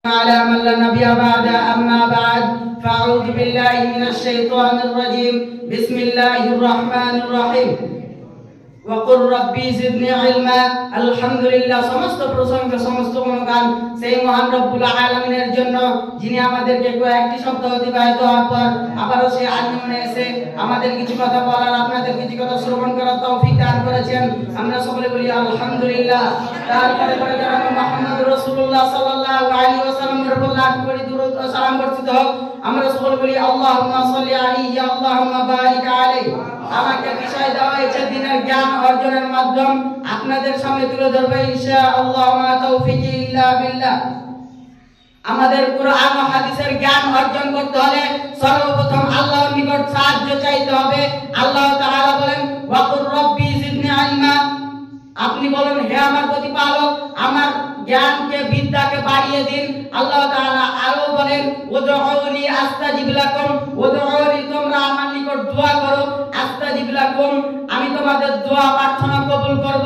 على من لا نبي بعد أما بعد فأعوذ بالله من الشيطان الرجيم بسم الله الرحمن الرحيم وقل ربي زدني علما الحمد لله সমস্ত প্রশংসা সমস্ত গুণগান সেই মহান রব্বুল আলামিনের জন্য যিনি আমাদেরকে কয়েকটি শব্দ অতিবাহিত হওয়ার পর আবারও সেই আগমনে এসে আমাদের কিছু কথা বলার আপনাদের কিছু কথা শ্রবণ করার তৌফিক দান করেছেন। আমরা সকলে বলি আলহামদুলিল্লাহ। তারপরে পরে জনাব মুহাম্মদ রাসূলুল্লাহ সাল্লাল্লাহু আলাইহি ওয়াসাল্লামের উপর লাখ কোটি দুরূদ ও সালাম বর্ষিত হোক। আমরা সকলে বলি আল্লাহুম্মা সাল্লি আলাইহি আল্লাহুম্মা বারিক আলাইহি। আমাকে বিষয় দেওয়া হয়েছে দিনের জ্ঞান অর্জনের মাধ্যম আপনাদের সামনে তুলে ধরবে ইনশাআল্লাহ মা তৌফিকি ইল্লা বিল্লাহ। আমাদের কুরআন ও হাদিসের জ্ঞান অর্জন করতে হলে সর্বপ্রথম আল্লাহর নিকট সাহায্য চাইতে হবে। আল্লাহ তাআলা বলেন ওয়াকুর রব্বি জিদনি ইলমা, আপনি বলেন হে আমার প্রতিপালক আমার জ্ঞানকে বিদ্যাকে বাড়িয়ে দিন। আল্লাহ তাআলা আরো বলেন উদউনি আস্তাজিব লাকুম, উদউনি তোমরা আমার নিকট দোয়া করো, আস্তাজিব লাকুম আমি তোমাদের দোয়া প্রার্থনা কবুল করব।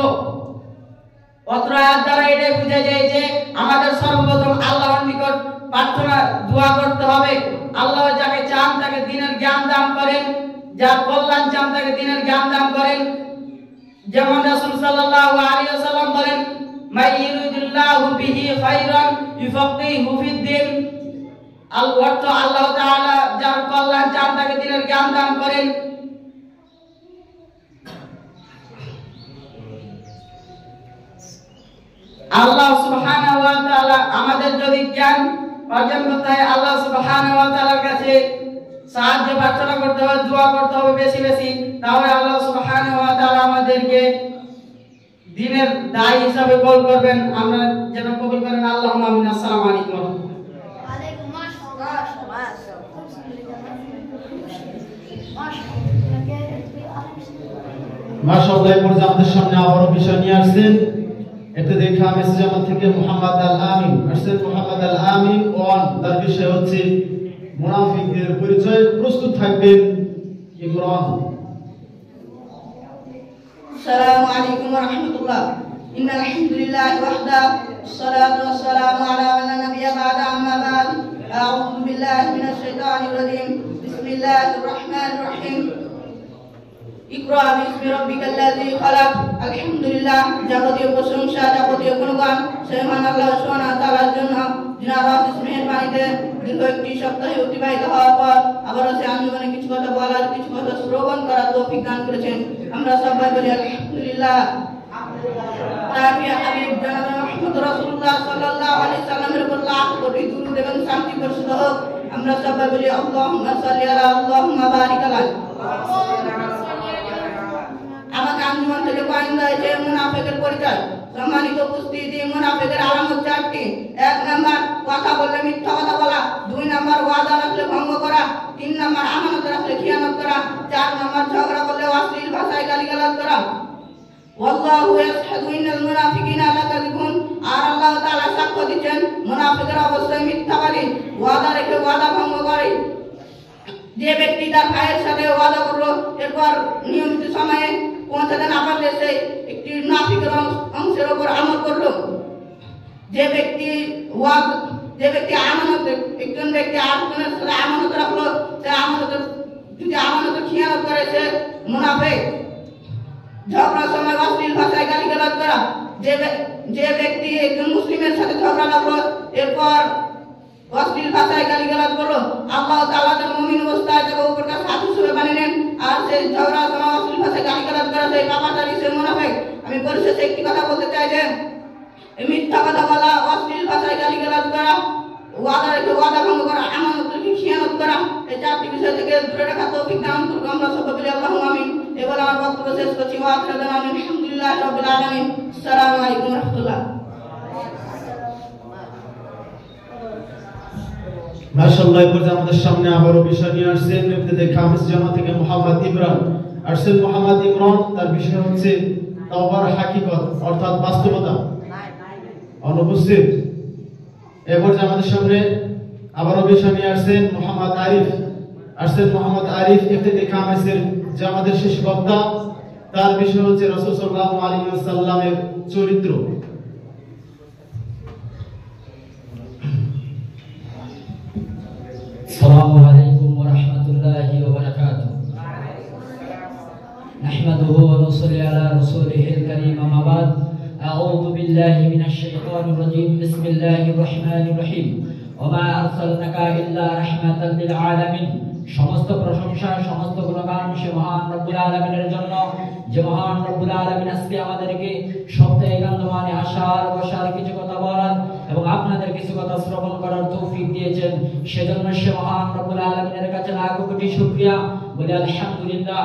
অত্র আয়াত দ্বারা এটাই বোঝা যায় যে আমাদের সর্বপ্রথম আল্লাহর নিকট প্রার্থনা দোয়া করতে হবে। আল্লাহ যাকে চান তাকে দ্বীনের জ্ঞান দান করেন, যার কল্যাণ চান তাকে দ্বীনের জ্ঞান দান করেন। যেমন রাসূল সাল্লাল্লাহু আলাইহি ওয়াসাল্লাম বলেন মাইয়ুরিদুল্লাহু বিহি খায়রান ইউফাক্কিহু ফিদ-দ্বীন। অর্থ আল্লাহ তাআলা যার কল্যাণ চান তাকে দ্বীনের জ্ঞান দান করেন। আল্লাহ সুবহানাহু ওয়া তাআলা আমাদের যদি জ্ঞান অর্জন করতে হয় আল্লাহ সুবহানাহু ওয়া তাআলার কাছে সাহায্য প্রার্থনা করতে হবে, দোয়া করতে হবে বেশি বেশি, তাহলে আল্লাহ সুবহানাহু ওয়া তাআলা আমাদেরকে দ্বীনের দায়ী হিসাবে কবুল করবেন। আমরা যেন কবুল করেন আল্লাহুম্মা আমিন। আসসালামু আলাইকুম ওয়া রাহমাতুল্লাহ। মাশাআল্লাহ আমাদের সামনে আবারও বিষয় নিয়ে আসছেন। এতে দেখা মেসেজ আমার থেকে মুহাম্মদ আল আমিন আসছেন। মুহাম্মদ আল আমিন ওয়ান তার বিষয় হচ্ছে মুনাফিকদের পরিচয়। প্রস্তুত থাকবেন ইমরান। আসসালামু আলাইকুম ওয়া রাহমাতুল্লাহ। ইন্নাল হামদুলিল্লাহি ওয়াহদা والصلاة والسلام على من لا نبي بعد أما بعد أعوذ بالله من الشيطان الرجيم بسم الله الرحمن الرحيم ইকরা বিসমি রাব্বিকাল্লাযী খালাক। আলহামদুলিল্লাহ যাবতীয় প্রশংসা যাবতীয় গুণগান সেই মহান আল্লাহ সুবহানাহু ওয়া তাআলার জন্য যিনি রাহমাতের মেহেরবানিতে দীর্ঘ একটি সপ্তাহ অতিবাহিত হওয়ার পর আবারও সেই আঞ্জুমানে কিছু কথা বলার কিছু কথা শ্রবণ করার তৌফিক দান করেছেন। আমরা সবাই বলি আলহামদুলিল্লাহ। তারপরে হাবিব জনাব মুহাম্মদ রাসূলুল্লাহ সাল্লাল্লাহু আলাইহি সাল্লামের উপর লাখ কোটি দুরূদ এবং শান্তি বর্ষিত হোক। আমরা সবাই বলি আল্লাহুম্মা সাল্লি আলা আল্লাহুম্মা বারিক আলাইহি। আমাকে আঞ্জুমান থেকে পয়েন্ট হয়েছে মুনাফিকের পরিচয়। সম্মানিত উপস্থিতি, মুনাফিকের আলামত চারটি। 1 নাম্বার কথা বললে মিথ্যা কথা বলা, 2 নাম্বার ওয়াদা রাখলে ভঙ্গ করা, 3 নাম্বার আমানত রাখলে খিয়ানত করা, 4 নাম্বার ঝগড়া করলে অশ্লীল ভাষায় গালিগালাজ করা। ওয়াল্লাহু ইয়াশহাদু ইন্নাল মুনাফিকিনা লাকাযিবুন। আর আল্লাহ তাআলা সাক্ষ্য দিচ্ছেন মুনাফিকরা অবশ্যই মিথ্যাবাদী, ওয়াদা রেখে ওয়াদা ভঙ্গ করে। যে ব্যক্তি তার ভাইয়ের সাথে ওয়াদা করলো এরপর নিয়মিত সময়ে পৌঁছাতে না পারলে সে একটি মুনাফিকের অংশের উপর আমল করলো। যে ব্যক্তি আমানত, একজন ব্যক্তি আরেকজনের সাথে আমানত রাখলো, সে আমানত খিয়ানত করে সে মুনাফিক। ঝগড়ার সময় অশ্লীল ভাষায় গালিগালাজ করা, যে ব্যক্তি একজন মুসলিমের সাথে ঝগড়া লাগলো এরপর অশ্লীল ভাষায় গালিগালাজ করলো, আল্লাহ তাআলা তার মুমিন অবস্থায় তাকে উপরকা সাথী হিসেবে বানিয়েছেন। আর সেই ঝগড়ার সময় অশ্লীল ভাষায় গালিগালাজ করা সেই পাপাচারী সে মুনাফিক। আমি পরিশেষে একটি কথা বলতে চাই যে মিথ্যা কথা বলা, অশ্লীল ভাষায় গালিগালাজ করা, ওয়াদা রেখে ওয়াদা ভঙ্গ করা, আমানত রেখে খিয়ানত করা, এই চারটি বিষয় থেকে দূরে রাখা তৌফিক দান করুন। আমরা সবাই বলি আল্লাহুম্মা আমিন। এবার আমার বক্তব্য শেষ করছি। ওয়া আখিরু দাওয়ানা আলহামদুলিল্লাহি রাব্বিল আলামিন। আসসালামু আলাইকুম ওয়া রাহমাতুল্লাহ। মাশাআল্লাহ আমাদের সামনে আবারও বিষয় নিয়ে আসছেন। এতে দেখা মেসেজ আমার থেকে মুহাম্মদ ইমরান আসছেন। মুহাম্মদ ইমরান তার বিষয় হচ্ছে তাওবার হাকিকত অর্থাৎ বাস্তবতা। অনুপস্থিত। এরপর আমাদের সামনে আবারও বিষয় নিয়ে আসছেন মুহাম্মদ আরিফ আসছেন। মুহাম্মদ আরিফ এতে দেখা মেসেজ যে আমাদের শেষ বক্তা, তার বিষয় হচ্ছে রাসূল সাল্লাল্লাহু আলাইহি ওয়াসাল্লামের চরিত্র। ورسوله الكريم أما بعد أعوذ بالله من الشيطان الرجيم بسم الله الرحمن الرحيم وما أرسلناك إلا رحمة للعالمين সমস্ত প্রশংসা সমস্ত গুণগান সে মহান রব্বুল আলামিনের জন্য যে মহান রব্বুল আলামিন আজকে আমাদেরকে সপ্তাহে গান্ধমানে আসার বসার কিছু কথা বলার এবং আপনাদের কিছু কথা শ্রবণ করার তৌফিক দিয়েছেন সেজন্য সে মহান রব্বুল আলামিনের কাছে লাখো কোটি শুকরিয়া বলি আলহামদুলিল্লাহ।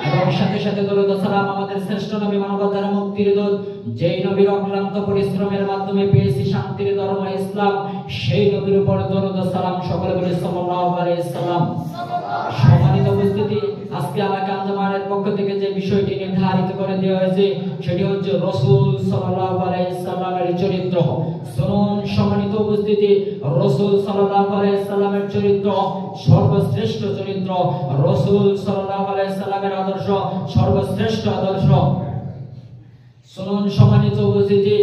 এবং সাথে সাথে দরুদ ও সালাম আমাদের শ্রেষ্ঠ নবী মানবতার মুক্তির দূত যেই নবীর অক্লান্ত পরিশ্রমের মাধ্যমে পেয়েছি শান্তির ধর্ম ইসলাম সেই নবীর উপর দরুদ ও সালাম সকলে বলে সাল্লাল্লাহু আলাইহি সাল্লাম। সম্মানিত উপস্থিতি, আজকে আমাকে আঞ্জুমানের পক্ষ থেকে যে বিষয়টি নির্ধারিত করে দেওয়া হয়েছে সেটি হচ্ছে রাসূল সাল্লাল্লাহু আলাইহি সাল্লামের চরিত্র। শুনুন সম্মানিত উপস্থিতি, রাসূল সাল্লাল্লাহু আলাইহি সাল্লামের চরিত্র সর্বশ্রেষ্ঠ চরিত্র, রাসূল সাল্লাল্লাহু আলাইহি সাল্লামের আদর্শ সর্বশ্রেষ্ঠ আদর্শ। শুনুন সম্মানিত উপস্থিতি,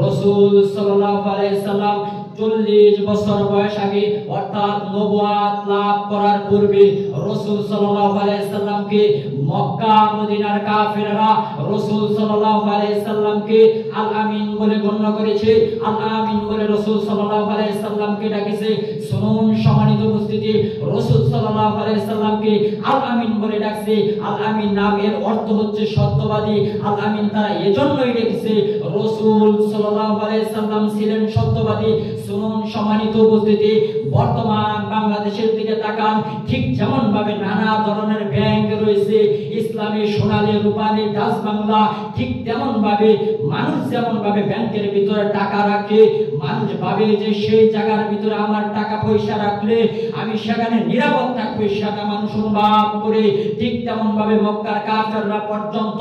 রাসূল সাল্লাল্লাহু আলাইহি সাল্লাম 40 বছর বয়স আগে অর্থাৎ নবুয়াত লাভ করার পূর্বে রাসূল সাল্লাল্লাহু আলাইহি সাল্লামকে মক্কা মদিনার কাফেররা রাসূল সাল্লাল্লাহু আলাইহি সাল্লামকে আল আমিন বলে গণ্য করেছে, আল আমিন বলে রাসূল সাল্লাল্লাহু আলাইহি সাল্লামকে ডাকেছে। শুনুন সম্মানিত উপস্থিতি, রাসূল সাল্লাল্লাহু আলাইহি সাল্লামকে আল আমিন বলে ডাকছে। আল আমিন নামের অর্থ হচ্ছে সত্যবাদী। আল আমিন তারা এজন্যই ডেকেছে, রাসূল সাল্লাল্লাহু আলাইহি সাল্লাম ছিলেন সত্যবাদী। শুনুন সম্মানিত উপস্থিতি, বর্তমান বাংলাদেশের দিকে তাকান, ঠিক যেমন ভাবে নানা ধরনের ব্যাংক রয়েছে, ইসলামী সোনালী রূপালী ডাচ বাংলা, ঠিক তেমন ভাবে মানুষ যেমন ভাবে ব্যাংকের ভিতরে টাকা রাখে, মানুষ ভাবে যে সেই জায়গার ভিতরে আমার টাকা পয়সা রাখলে আমি সেখানে নিরাপদ থাকবো, সেটা মানুষ অনুভব করে, ঠিক তেমন ভাবে মক্কার কাফেররা পর্যন্ত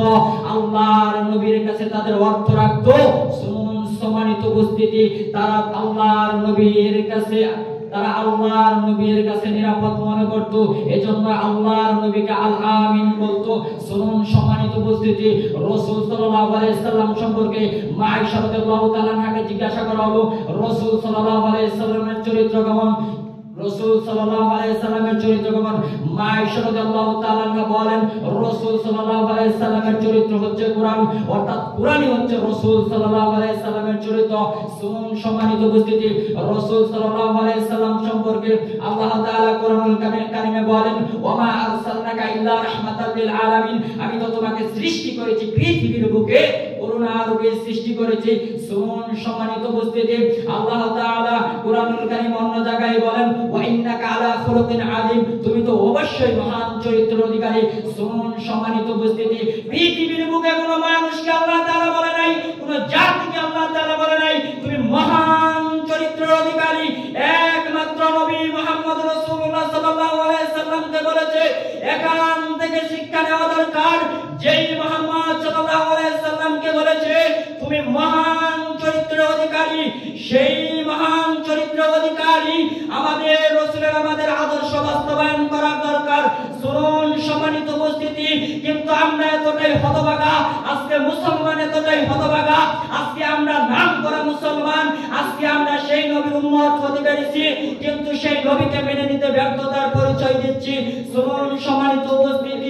আল্লাহর নবীর কাছে তাদের অর্থ রাখতো। শুনুন সম্মানিত উপস্থিতি, তারা আল্লাহর নবীর কাছে নিরাপদ মনে করত, এজন্য আল্লাহর নবীকে আল আমিন বলতো। শুনুন সম্মানিত উপস্থিতি, রাসূল সাল্লাল্লাহু আলাইহি সাল্লাম সম্পর্কে মা আয়েশা রাদিয়াল্লাহু তাআলা আনহাকে জিজ্ঞাসা করা হলো, রাসূল সাল্লাল্লাহু আলাইহি সাল্লামের চরিত্র কেমন? রাসূল সাল্লাল্লাহু আলাইহি সাল্লামের চরিত্র কেমন? মা আয়েশা রাদিয়াল্লাহু তাআলা আনহা বলেন, রাসূল সাল্লাল্লাহু আলাইহি সাল্লামের চরিত্র হচ্ছে কোরআন, অর্থাৎ কোরআনই হচ্ছে রাসূল সাল্লাল্লাহু আলাইহি সাল্লামের চরিত্র। শুনুন সম্মানিত উপস্থিতি, রাসূল সাল্লাল্লাহু আলাইহি সাল্লাম সম্পর্কে আল্লাহ তাআলা কোরআনুল কারীমে বলেন, ওয়া মা আরসালনাকা ইল্লা রাহমাতাল লিল আলামিন, আমি তো তোমাকে সৃষ্টি করেছি পৃথিবীর বুকে করুণা রূপে সৃষ্টি করেছি। শুনুন সম্মানিত উপস্থিতি, আল্লাহ তাআলা কোরআনুল কারীম অন্য জায়গায় বলেন, ওয়া ইন্নাকা আলা খুলুকিন আযীম, তুমি তো অবশ্যই মহান চরিত্রের অধিকারী। শুনুন সম্মানিত উপস্থিতি, পৃথিবীর বুকে কোনো মানুষকে আল্লাহ তাআলা বলে নাই, কোনো জাতিকে আল্লাহ তাআলা বলে নাই তুমি মহান চরিত্রের অধিকারী। একমাত্র নবী মুহাম্মদ রাসূলুল্লাহ সাল্লাল্লাহু আলাইহি সাল্লামকে বলেছে, এখান থেকে শিক্ষা নেওয়া দরকার, যেই মুহাম্মদ সাল্লাল্লাহু আলাইহি সাল্লামকে বলেছে তুমি মহান চরিত্রের অধিকারী, সেই মহান চরিত্রের অধিকারী আমাদের রাসূলের আমাদের আদর্শ বাস্তবায়ন করা দরকার। শুনুন সম্মানিত উপস্থিতি, কিন্তু আমরা এতটাই হতভাগা, আজকে মুসলমান এতটাই হতভাগা, আজকে আমরা নাম করা মুসলমান, আজকে আমরা সেই নবীর উম্মত হতে পেরেছি, কিন্তু সেই নবীকে মেনে নিতে ব্যর্থতার পরিচয় দিচ্ছি। শুনুন সম্মানিত উপস্থিতি,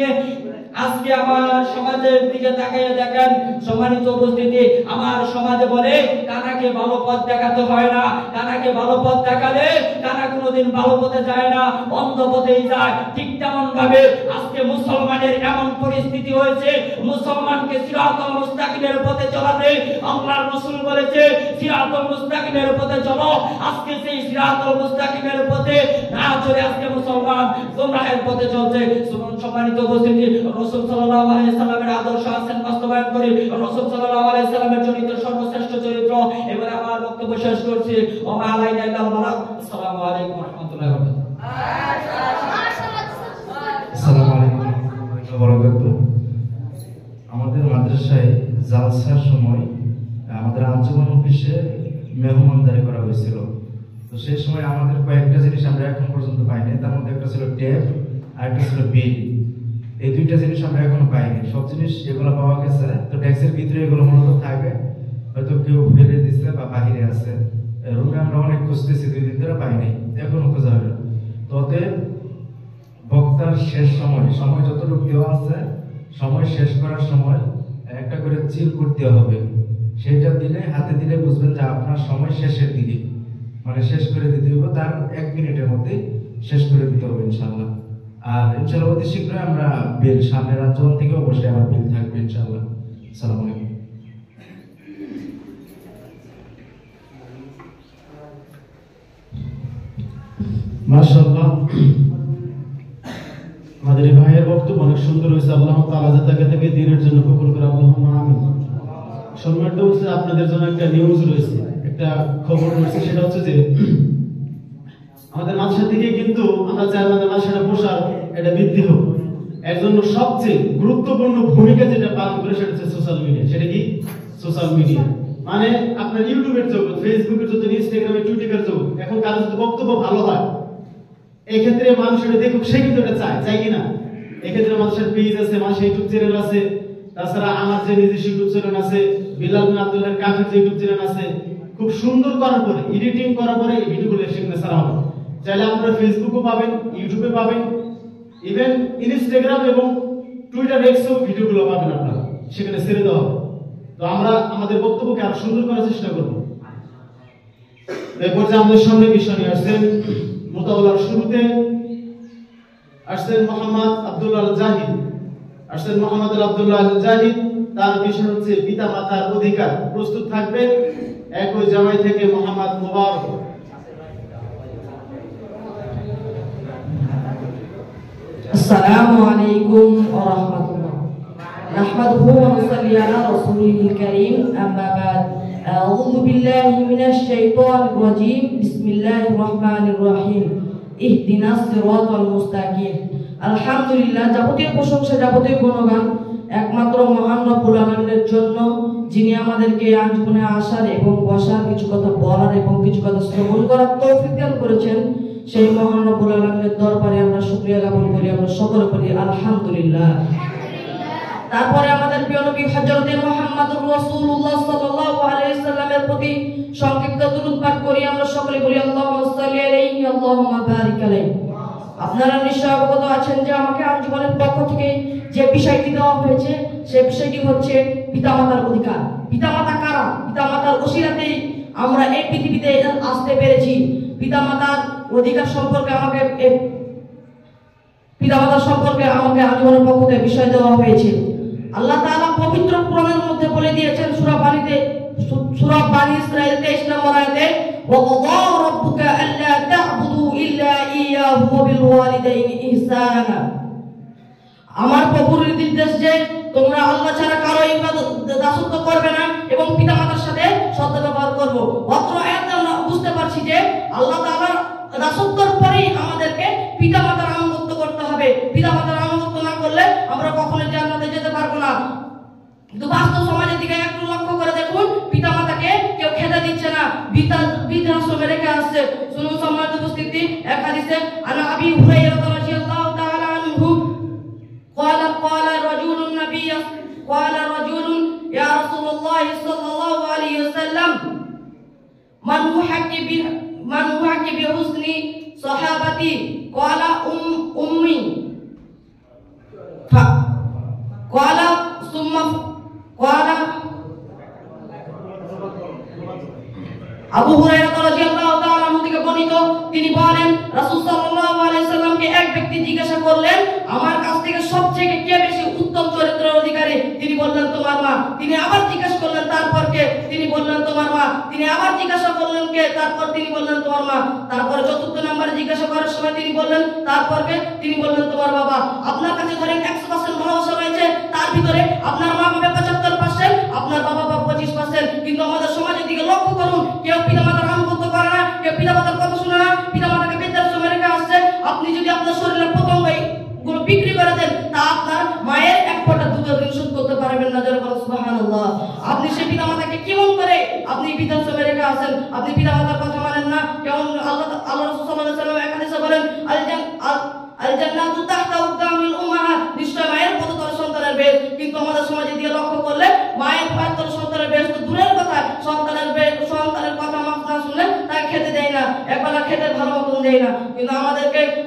আজকে আমার সমাজের দিকে তাকিয়ে দেখেন সম্মানিত উপস্থিতি, আমার সমাজে বলে কানাকে ভালো পথ দেখাতে হয় না, কানাকে ভালো পথ দেখালে কানা কোনোদিন ভালো পথে যায় না, অন্ধ পথেই যায়। ঠিক তেমন ভাবে আজকে মুসলমানের এমন পরিস্থিতি হয়েছে, মুসলমানকে সিরাতুল মুস্তাকিমের পথে চলাতে আল্লাহর রাসূল বলেছে সিরাতুল মুস্তাকিমের পথে চলো। আজকে সেই সিরাতুল মুস্তাকিমের পথে না চলে আজকে মুসলমান গোমরাহের পথে চলছে। শুনুন সম্মানিত উপস্থিতি, রাসূল সাল্লাল্লাহু আলাইহি সাল্লামের আদর্শ আছেন বাস্তবায়ন করি, রাসূল সাল্লাল্লাহু আলাইহি সাল্লামের চরিত্র সর্বশ্রেষ্ঠ চরিত্র। এবার আমার বক্তব্য শেষ করছি। ওয়া মা আলাইনা ইল্লাল বালাগ। আসসালামু আলাইকুম ওয়া রাহমাতুল্লাহি ওয়া বারাকাতুহু। আসসালামু আলাইকুম ওয়া রাহমাতুল্লাহি ওয়া বারাকাতুহু। আমাদের মাদ্রাসায় জালসার সময় আমাদের আঞ্জুমান অফিসে মেহমানদারি করা হয়েছিল। তো সেই সময় আমাদের কয়েকটা জিনিস আমরা এখন পর্যন্ত পাইনি, তার মধ্যে একটা ছিল ট্যাপ আর একটা ছিল বিল। এই দুইটা জিনিস আমরা এখনো পাইনি, সব জিনিস এগুলো পাওয়া গেছে। তো ট্যাক্সের ভিতরে এগুলো মূলত থাকবে, হয়তো কেউ ফেলে দিচ্ছে বা বাহিরে আছে। রুমে আমরা অনেক খুঁজতেছি, 2 দিন ধরে পাইনি, এখনো খোঁজা হলো। তো বক্তার শেষ সময় যতটুকু দেওয়া আছে, সময় শেষ করার সময় একটা করে চিরকুট দেওয়া হবে। সেটা দিলে হাতে দিলে বুঝবেন যে আপনার সময় শেষের দিকে, মানে শেষ করে দিতে হবে, তার 1 মিনিটের মধ্যে শেষ করে দিতে হবে ইনশাআল্লাহ। আর ইনশাআল্লাহ অতি শীঘ্রই আমরা বিল সামনের আঞ্চল থেকে অবশ্যই আমার বিল থাকবে ইনশাআল্লাহ। আসসালামু আলাইকুম। মাশাআল্লাহ, আমাদের এই ভাইয়ের বক্তব্য অনেক সুন্দর হয়েছে। আল্লাহ তাআলা যাতে তাকে দ্বীনের জন্য কবুল করে, আল্লাহুম্মা আমিন। সম্মানিত হচ্ছে আপনাদের জন্য একটা নিউজ রয়েছে, একটা খবর রয়েছে, সেটা হচ্ছে যে আমাদের মাদ্রাসা থেকে কিন্তু আমরা চাই আমাদের মাদ্রাসাটা প্রসার এটা বৃদ্ধি হোক। এর জন্য সবচেয়ে গুরুত্বপূর্ণ ভূমিকা যেটা পালন করে সেটা হচ্ছে সোশ্যাল মিডিয়া। সেটা কি? সোশ্যাল মিডিয়া মানে আপনার ইউটিউবের জগৎ, ফেসবুকের জগৎ, ইনস্টাগ্রামে, টুইটারের জগৎ। এখন কারো যদি বক্তব্য ভালো হয়, এই ক্ষেত্রে মানুষ এটা দেখুক, সে কিন্তু এটা চাই কিনা। এক্ষেত্রে মানুষের পেজ আছে, মানুষের ইউটিউব চ্যানেল আছে, তাছাড়া আমার যে নিজস্ব ইউটিউব চ্যানেল আছে, বিলাল বিন আব্দুল্লাহর কাফির যে ইউটিউব চ্যানেল আছে, খুব সুন্দর করার পরে, এডিটিং করার পরে এই ভিডিওগুলো সেখানে ছাড়া হবে। চাইলে আপনারা ফেসবুকও পাবেন, ইউটিউবে পাবেন, ইভেন ইনস্টাগ্রাম এবং টুইটার এক্সেও ভিডিওগুলো পাবেন আপনারা, সেখানে ছেড়ে দেওয়া হবে। তো আমরা আমাদের বক্তব্যকে আরো সুন্দর করার চেষ্টা করব। এরপর যে আমাদের সামনে বিষয় নিয়ে আসছেন, মোতাবলার শুরুতে আসছেন মোহাম্মদ আব্দুল্লাহ আল জাহিদ। আসছেন মোহাম্মদ আব্দুল্লাহ আল জাহিদ, তার বিষয় হচ্ছে পিতা মাতার অধিকার। প্রস্তুত থাকবেন একই জামাই থেকে মোহাম্মদ মুবারক। السلام عليكم ورحمة الله نحمده ونصلي على رسوله الكريم أما بعد أعوذ بالله من الشيطان الرجيم بسم الله الرحمن الرحيم اهدنا الصراط المستقيم আলহামদুলিল্লাহ, যাবতীয় প্রশংসা, যাবতীয় গুণগান একমাত্র মহান রব্বুল আলামিনের জন্য, যিনি আমাদেরকে আঞ্জুমানে আসার এবং বসার, কিছু কথা বলার এবং কিছু কথা শ্রবণ করার তৌফিক দান করেছেন। সেই মহান রব্বুল আলামিনের দরবারে আমরা শুকরিয়া জ্ঞাপন করি, আমরা সকলে বলি আলহামদুলিল্লাহ। তারপরে আমাদের প্রিয় নবী হযরত মুহাম্মদুর রাসূলুল্লাহ সাল্লাল্লাহু আলাইহি সাল্লামের প্রতি সংক্ষিপ্ত দরুদ পাঠ করি, আমরা সকলে বলি আল্লাহুম্মা সাল্লি আলাইহি আল্লাহুম্মা বারিক আলাইহি। আপনারা নিশ্চয় অবগত আছেন যে আমাকে আঞ্জুমানের পক্ষ থেকে যে বিষয়টি দেওয়া হয়েছে, সেই বিষয়টি হচ্ছে পিতামাতার অধিকার। পিতামাতা কারা? পিতামাতার ওসিলাতেই আমরা এই পৃথিবীতে আসতে পেরেছি। পিতামাতার অধিকার সম্পর্কে আমাকে আঞ্জুমানের পক্ষ থেকে বিষয় দেওয়া হয়েছে। আল্লাহ তাআলা পবিত্র কোরআনের মধ্যে বলে দিয়েছেন সূরা বানী ইসরাঈল 23 নম্বর আয়াতে, ওয়াকাদা রাব্বুকা আল্লা তা'বুদু ইল্লা ইয়্যাহু ওয়া বিল ওয়ালিদাইনি ইহসানা। আমার প্রভুর নির্দেশ যে তোমরা আল্লাহ ছাড়া কারো ইবাদত দাসত্ব করবে না এবং পিতামাতার সাথে সদ্ব্যবহার করবে। অত্র আয়াতে আমরা বুঝতে পারছি যে আল্লাহ তাআলার দাসত্বের পরেই আমাদেরকে পিতামাতার আনুগত্য করতে হবে। পিতামাতার আনুগত্য না করলে আমরা কখনো জান্নাতে যেতে পারবো না। কিন্তু বাস্তব সমাজের দিকে একটু লক্ষ্য করে দেখুন, পিতামাতাকে কেউ খেতে দিচ্ছে না, বৃদ্ধাশ্রমে রেখে আসছে। শুনুন সম্মানিত উপস্থিতি, এক হাদিসে আনা আবি হুরায়রা রাদিয়াল্লাহু তাআলা আনহু قال رجل يا رسول الله صلى الله عليه وسلم من هو حق بحسن صحابتي قال أمي قال ثم قال আবু হুরায়রা রাদিয়াল্লাহু তাআলা থেকে বর্ণিত, তিনি বলেন রাসূল সাল্লাল্লাহু আলাইহি সাল্লামকে এক ব্যক্তি জিজ্ঞাসা করলেন, আমার কাছ থেকে সবচেয়ে কে বেশি উত্তম চরিত্রের অধিকারী? তিনি বললেন তোমার মা। তিনি আবার জিজ্ঞাসা করলেন তারপর কে? তিনি বললেন তোমার মা। তিনি আবার জিজ্ঞাসা করলেন কে? তারপর তিনি বললেন তোমার মা। তারপর চতুর্থ নম্বরে জিজ্ঞাসা করার সময় তিনি বললেন তারপর কে? তিনি বললেন তোমার বাবা। আপনার কাছে ধরেন 100% ভালোবাসা রয়েছে, তার ভিতরে আপনার মা পাবে 75%, আপনার বাবা পাবে 25%। কিন্তু আমাদের সমাজের দিকে লক্ষ্য করুন, কেউ পিতামাতার আনুগত্য করে না, কেউ পিতামাতার কথা শুনে না, পিতামাতাকে বৃদ্ধাশ্রমে রেখে আসছে। আপনি যদি আপনার শরীরের পতঙ্গগুলো বিক্রি করে দেন, তা আপনার মায়ের এক ফোঁটা দুধের ঋণ শোধ করতে পারবেন না। সুবহানাল্লাহ। আপনি সেই পিতামাতাকে কেমন করে আপনি বৃদ্ধাশ্রমে রেখে আসেন? আপনি পিতামাতার কথা মানেন না। কেমন আল্লাহ রাসূল সাল্লাল্লাহু আলাইহি ওয়াসাল্লাম এক হাদিসে বলেন, আল জান্নাতু তাহতা উকদামিল উম্মাহাত, নিশ্চয় মায়ের পদতলে সন্তানের বেশ। কিন্তু আমাদের সমাজে দিয়ে লক্ষ্য করলে মায়ের পায়ের তলে সন্তানের বেশ তো দূরের কথা, সন্তানের কথা মাফ না শুনলে তাকে খেতে দেয় না, একবেলা খেতে ভালো মতন দেয় না। কিন্তু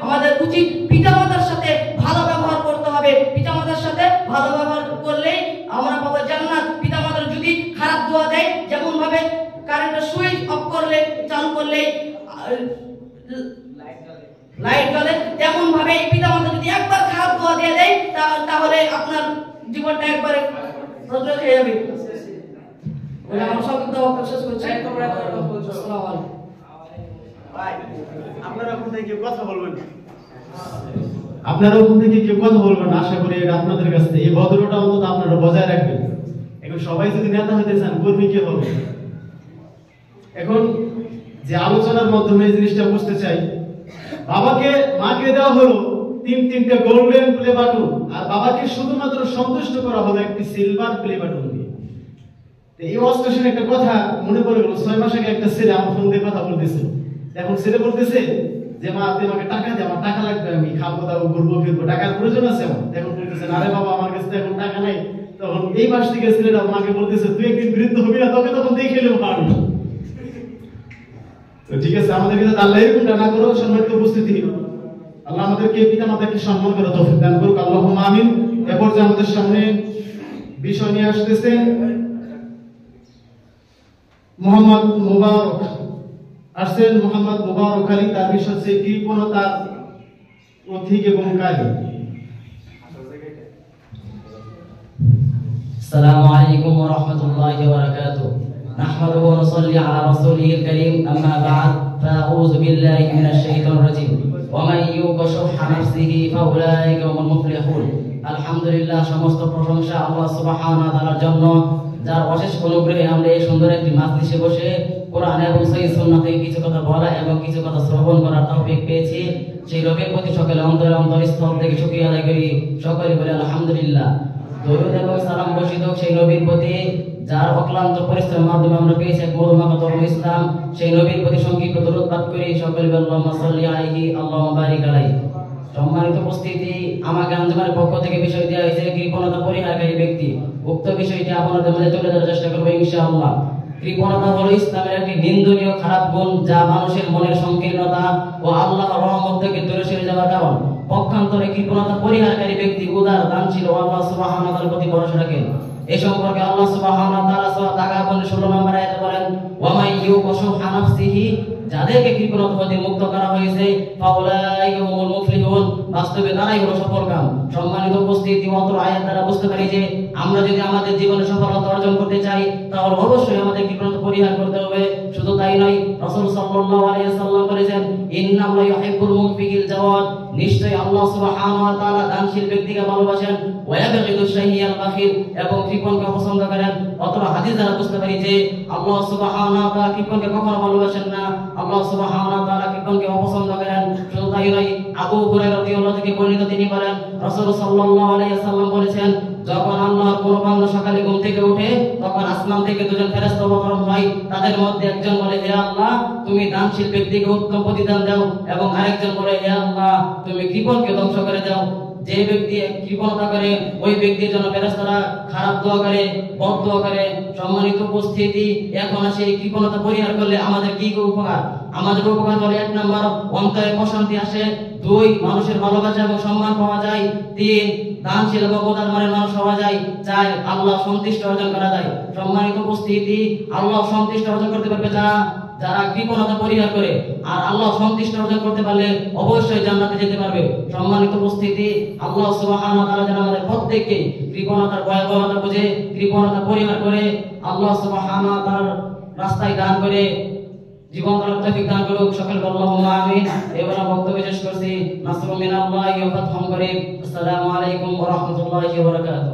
আমাদের উচিত পিতামাতার সাথে ভালো ব্যবহার করতে হবে। পিতামাতার সাথে ভালো ব্যবহার করলেই আমরা পাবো জান্নাত। করলে লাইট জ্বলে, তেমন ভাবে এই পিতামাতা যদি একবার খারাপ দোয়া দিয়ে দেয় তাহলে আপনার জীবনটা একবারে রদ্র হয়ে যাবে। আমার সংক্ষিপ্ত বক্তব্য শেষ করছি। আসসালামু আলাইকুম। আপনারা ওখান থেকে কেউ কথা বলবেন না, আপনারা ওখান থেকে কেউ কথা বলবেন না। আশা করি এটা আপনাদের কাছে এই ভদ্রতা অন্তত আপনারা বজায় রাখবেন। এখন সবাই যদি নেতা হতে চান, কর্মী কে হবে? এখন যে আলোচনার মাধ্যমে এই জিনিসটা বুঝতে চাই, বাবাকে মাকে দেওয়া হলো তিনটা গোল্ডেন প্লে বাটন, আর বাবাকে শুধুমাত্র সন্তুষ্ট করা হলো একটি সিলভার প্লে বাটন দিয়ে। এই অস্ট্রেশন একটা কথা মনে পড়ে গেল। 6 মাস আগে একটা ছেলে আমার ফোন দিয়ে কথা বলতেছিল। এখন ছেলে বলতেছে যে মা তুই আমাকে টাকা দে, আমার টাকা লাগবে, আমি খাবো দাবো ঘুরবো ফিরবো, টাকার প্রয়োজন আছে আমার। এখন বলতেছে আরে বাবা আমার কাছে তো এখন টাকা নাই। তখন এই মাস থেকে ছেলেটা মাকে বলতেছে তুই একদিন বৃদ্ধ হবি না, তোকে তখন দেখে নেবো পারবো। তো ঠিক আছে, আমাদের কাছে আল্লাহ এরকমটা না করো। সম্মানিত উপস্থিতি, আল্লাহ আমাদেরকে পিতা মাতাকে সম্মান করে তৌফিক দান করুক, আল্লাহুম্মা আমিন। এরপর যে আমাদের সামনে বিষয় নিয়ে আসতেছেন মোহাম্মদ মুবারক আসছেন। মোহাম্মদ মুবারক আলী, তার বিষয় হচ্ছে কৃপণতার পথিক এবং কাজী। السلام عليكم ورحمة الله وبركاته. نحمده ونصلي على رسوله الكريم. أما بعد فأعوذ بالله من الشيطان الرجيم. ومن يوق شح نفسه فأولئك هم المفلحون. আলহামদুলিল্লাহ, সমস্ত প্রশংসা আল্লাহ সুবহানাহু ওয়া তাআলার জন্য, যার অশেষ অনুগ্রহে আমরা এই সুন্দর একটি মাজলিসে বসে কোরআন এবং সহিহ সুন্নাহ থেকে কিছু কথা বলা এবং কিছু কথা শ্রবণ করার তৌফিক পেয়েছি। সেই রবের প্রতি সকলে অন্তরস্থল থেকে শুকরিয়া আদায় করি। সকলে বলে আলহামদুলিল্লাহ। দরুদ এবং সালাম বর্ষিত হোক সেই নবীর প্রতি, যার অক্লান্ত পরিশ্রমের মাধ্যমে আমরা পেয়েছি এক মধুমাখা ধর্ম ইসলাম। সেই নবীর প্রতি সংক্ষিপ্ত দরুদ পাঠ করি। সকলে বলে আল্লাহুম্মা সাল্লি আলাইহি আল্লাহুম্মা বারিক আলাইহি। সম্মানিত উপস্থিতি, আমাকে আঞ্জুমানের পক্ষ থেকে বিষয় দেওয়া হয়েছে কৃপণতা পরিহারকারী ব্যক্তি। উক্ত বিষয়টি আপনাদের মাঝে তুলে ধরার চেষ্টা করবো ইনশাআল্লাহ। কৃপণতা হলো ইসলামের একটি নিন্দনীয় খারাপ গুণ, যা মানুষের মনের সংকীর্ণতা ও আল্লাহর রহমত থেকে দূরে সরে যাওয়ার কারণ। পক্ষান্তরে কৃপণতা পরিহারকারী ব্যক্তি উদার, দানশীল ও আল্লাহ সুবহানাহু ওয়া তাআলার প্রতি ভরসা রাখেন। এই সম্পর্কে আল্লাহ সুবহানাহু ওয়া তাআলা সূরা তাগাবুনের 16 নম্বর আয়াতে বলেন, ওয়া মান ইউকা শুহা নাফসিহি, যাদেরকে কৃপণতা হতে মুক্ত করা হয়েছে, ফাউলাইকা হুমুল মুফলিহুন, বাস্তবে তারাই হলো সফলকাম। সম্মানিত উপস্থিতি, অত্র আয়াত দ্বারা বুঝতে পারি যে আমরা যদি আমাদের জীবনে সফলতা অর্জন করতে চাই, তাহলে অবশ্যই আমাদের কৃপণতা পরিহার করতে হবে। শুধু তাই নয়, রাসূল সাল্লাল্লাহু আলাইহি ওয়াসাল্লাম বলেছেন, ইন্নাল্লাহা ইউহিব্বুল মুনফিকিল জাওয়াদ, নিশ্চয়ই আল্লাহ সুবহানাহু ওয়া তাআলা দানশীল ব্যক্তিকে ভালোবাসেন, ওয়া ইয়াবগিদু শাহিয়াল বাখিল, এবং কৃপণকে পছন্দ করেন। অত্র হাদিস দ্বারা বুঝতে পারি যে আল্লাহ সুবহানাহু ওয়া তাআলা কৃপণকে কখনো ভালোবাসেন না, আল্লাহ সুবহানাহু ওয়া তাআলা কৃপণকে অপছন্দ করেন। শুধু তাই নয়, আবু হুরায়রা রাদিয়াল্লাহু থেকে বর্ণিত, তিনি বলেন রাসূল সাল্লাল্লাহু আলাইহি ওয়াসাল্লাম বলেছেন, যখন আল্লাহর কোন বান্দা সকালে ঘুম থেকে ওঠে, তখন আসমান থেকে দুজন ফেরেশতা অবতরণ হয়। তাদের মধ্যে একজন বলে, হে আল্লাহ, তুমি দানশীল ব্যক্তিকে উত্তম প্রতিদান দাও, এবং আরেকজন বলে, হে আল্লাহ, তুমি কৃপণকে ধ্বংস করে দাও। যে ব্যক্তি কৃপণতা করে, ওই ব্যক্তির জন্য ফেরেশতারা খারাপ দোয়া করে, বদ দোয়া করে। সম্মানিত উপস্থিতি, এখন সেই কৃপণতা পরিহার করলে আমাদের কি উপকার? আমাদের উপকার হলো, 1 নম্বর, অন্তরে প্রশান্তি আসে। 2, মানুষের ভালোবাসা এবং সম্মান পাওয়া যায়। 3, দানশীল এবং উদার মনের মানুষ হওয়া যায়। 4, আল্লাহ সন্তুষ্টি অর্জন করা যায়। সম্মানিত উপস্থিতি, আল্লাহ সন্তুষ্টি অর্জন করতে পারবে যারা কৃপণতা পরিহার করে, আর আল্লাহ সন্তুষ্টি অর্জন করতে পারলে অবশ্যই জান্নাতে যেতে পারবে। সম্মানিত উপস্থিতি, আল্লাহ সুবহানাহু ওয়া তাআলা যেন আমাদের প্রত্যেককে কৃপণতার ভয়াবহতা বুঝে কৃপণতা পরিহার করে আল্লাহ সুবহানাহু ওয়া তাআলার রাস্তায় দান করে জীবন গড়ার তৌফিক দান করুক। সকল আল্লাহুম্মা আমিন। এবার বক্তব্য শেষ করছি। নাসরুম মিনাল্লাহি ওয়া ফাতহুম করিম। আসসালামু আলাইকুম ওয়া রাহমাতুল্লাহি ওয়া বারাকাতুহু।